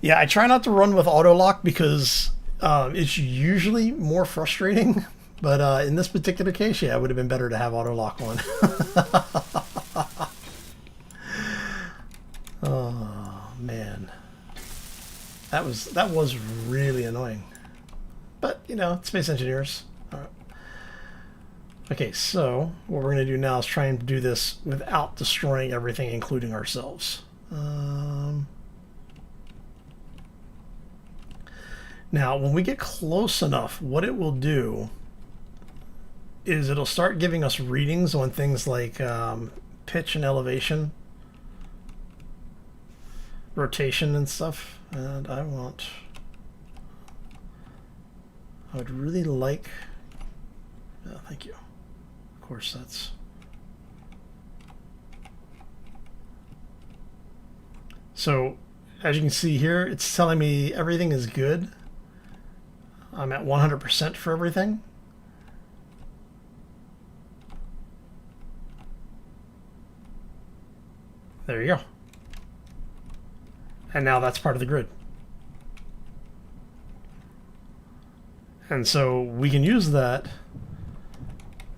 Yeah, I try not to run with auto lock because it's usually more frustrating. But in this particular case, yeah, it would have been better to have auto lock on. Oh man, that was really annoying. But you know, Space Engineers. All right. Okay, so what we're gonna do now is try and do this without destroying everything, including ourselves. Now, when we get close enough, what it will do is it'll start giving us readings on things like pitch and elevation, rotation and stuff. And I would really like, oh, thank you. Of course, that's, so as you can see here, it's telling me everything is good. I'm at 100% for everything. There you go. And now that's part of the grid. And so we can use that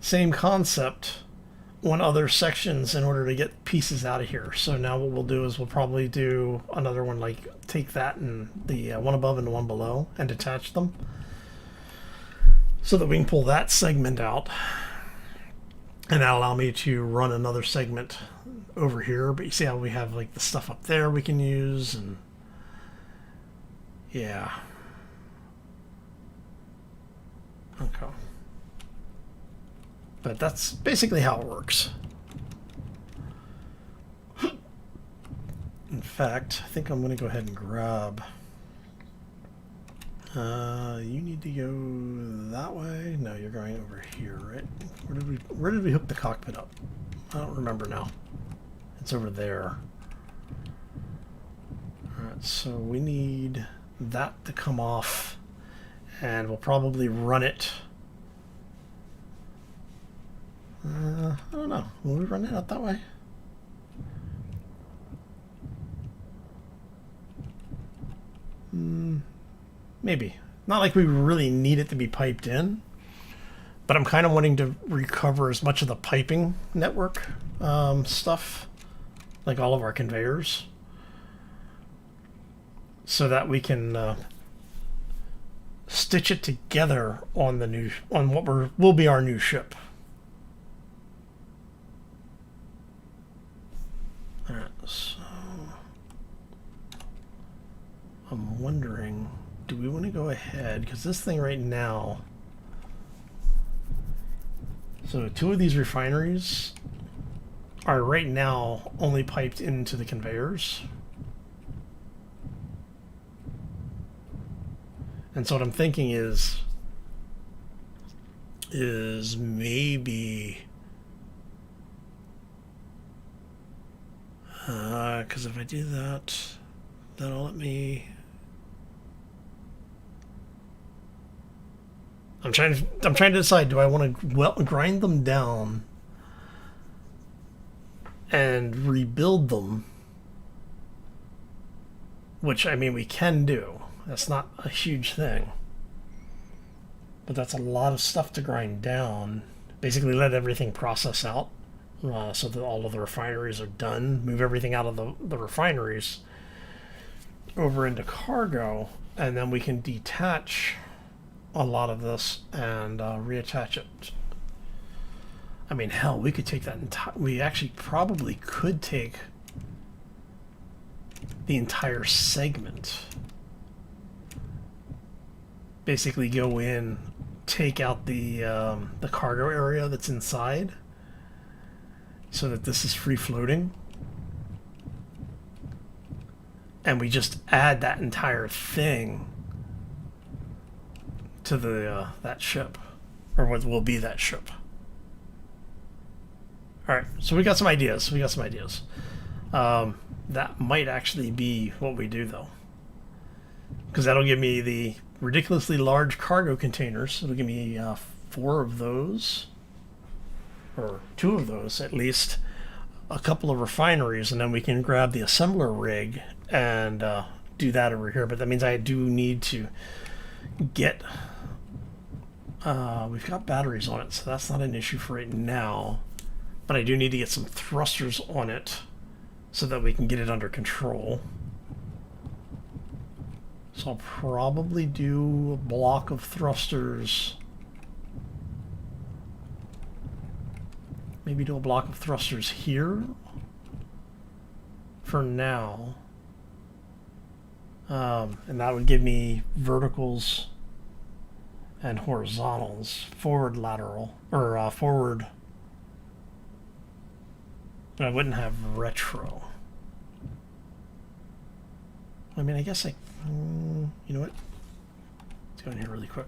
same concept on other sections in order to get pieces out of here. So now what we'll do is we'll probably do another one, like take that and the one above and the one below and detach them so that we can pull that segment out. And that'll allow me to run another segment over here. But you see how we have like the stuff up there we can use, and yeah. Okay. But that's basically how it works. In fact, I think I'm going to go ahead and grab. You need to go that way. No, you're going over here, right? Where did we hook the cockpit up? I don't remember now. It's over there. All right, so we need that to come off, and we'll probably run it. I don't know. Will we run it out that way? Maybe. Not like we really need it to be piped in, but I'm kind of wanting to recover as much of the piping network stuff, like all of our conveyors, so that we can stitch it together on the new, on what will be our new ship. All right, so I'm wondering, do we want to go ahead, because this thing right now, so two of these refineries are right now only piped into the conveyors. And so what I'm thinking is maybe, because if I do that, that'll let me. I'm trying to decide, do I want to grind them down and rebuild them? Which, I mean, we can do. That's not a huge thing. But that's a lot of stuff to grind down. Basically let everything process out so that all of the refineries are done. Move everything out of the refineries over into cargo, and then we can detach a lot of this and reattach it. I mean, hell, we could take that we actually probably could take the entire segment. Basically go in, take out the cargo area that's inside so that this is free floating. And we just add that entire thing to the that ship, or what will be that ship. All right, so we got some ideas. That might actually be what we do, though, because that'll give me the ridiculously large cargo containers. It'll give me 4 of those, or 2 of those at least, a couple of refineries, and then we can grab the assembler rig and do that over here. But that means I do need to get... we've got batteries on it, so that's not an issue for right now. But I do need to get some thrusters on it so that we can get it under control. So I'll probably do a block of thrusters. Maybe do a block of thrusters here for now. And that would give me verticals and horizontals, forward lateral, or forward. But I wouldn't have retro. I mean, I guess I, you know what? Let's go in here really quick.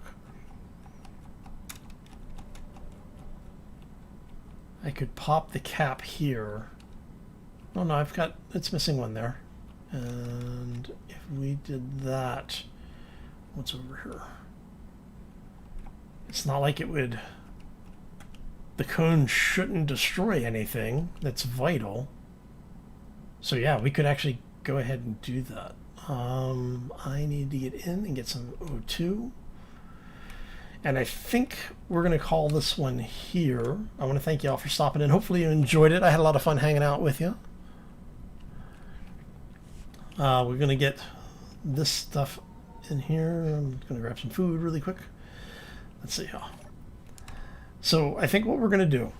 I could pop the cap here. Oh no, I've got, it's missing one there. And if we did that, what's over here? It's not like it would, the cone shouldn't destroy anything that's vital. So yeah, we could actually go ahead and do that. I need to get in and get some O2. And I think we're going to call this one here. I want to thank you all for stopping in. Hopefully you enjoyed it. I had a lot of fun hanging out with you. We're going to get this stuff in here. I'm going to grab some food really quick. Let's see how. So I think what we're going to do,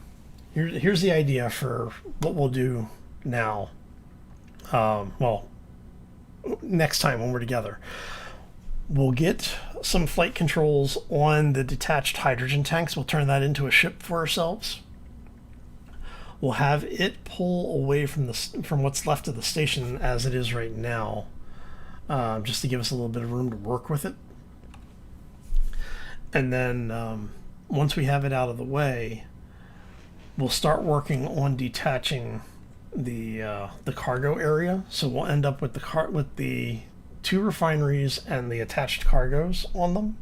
here's the idea for what we'll do now. Well, next time when we're together. We'll get some flight controls on the detached hydrogen tanks. We'll turn that into a ship for ourselves. We'll have it pull away from what's left of the station as it is right now, just to give us a little bit of room to work with it. And then once we have it out of the way, we'll start working on detaching the cargo area. So we'll end up with the 2 refineries and the attached cargoes on them,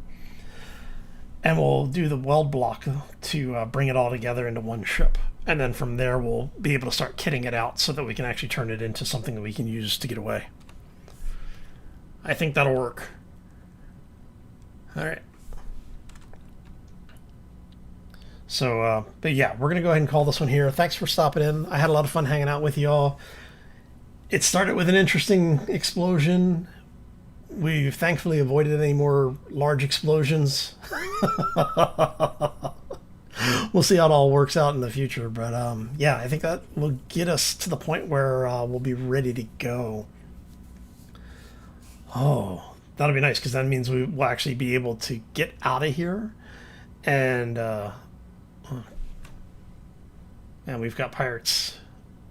and we'll do the weld block to bring it all together into one ship. And then from there we'll be able to start kitting it out so that we can actually turn it into something that we can use to get away. I think that'll work. All right. So, but yeah, we're going to go ahead and call this one here. Thanks for stopping in. I had a lot of fun hanging out with y'all. It started with an interesting explosion. We've thankfully avoided any more large explosions. We'll see how it all works out in the future. But yeah, I think that will get us to the point where we'll be ready to go. Oh, that'll be nice, because that means we will actually be able to get out of here. And we've got pirates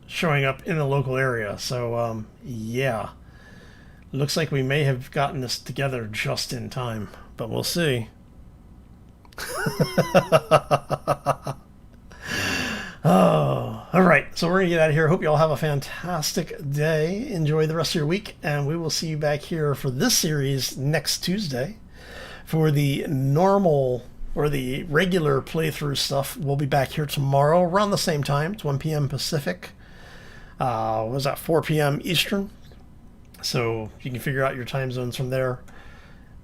showing up in the local area. So yeah, looks like we may have gotten this together just in time, but we'll see. Oh, all right, so we're gonna get out of here. Hope you all have a fantastic day. Enjoy the rest of your week, and we will see you back here for this series next Tuesday. For the normal or the regular playthrough stuff, we'll be back here tomorrow around the same time. It's 1 p.m. Pacific. What was that, 4 p.m. Eastern? So you can figure out your time zones from there.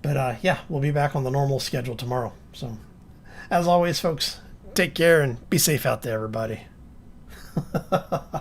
But yeah, we'll be back on the normal schedule tomorrow. So as always, folks, take care and be safe out there, everybody.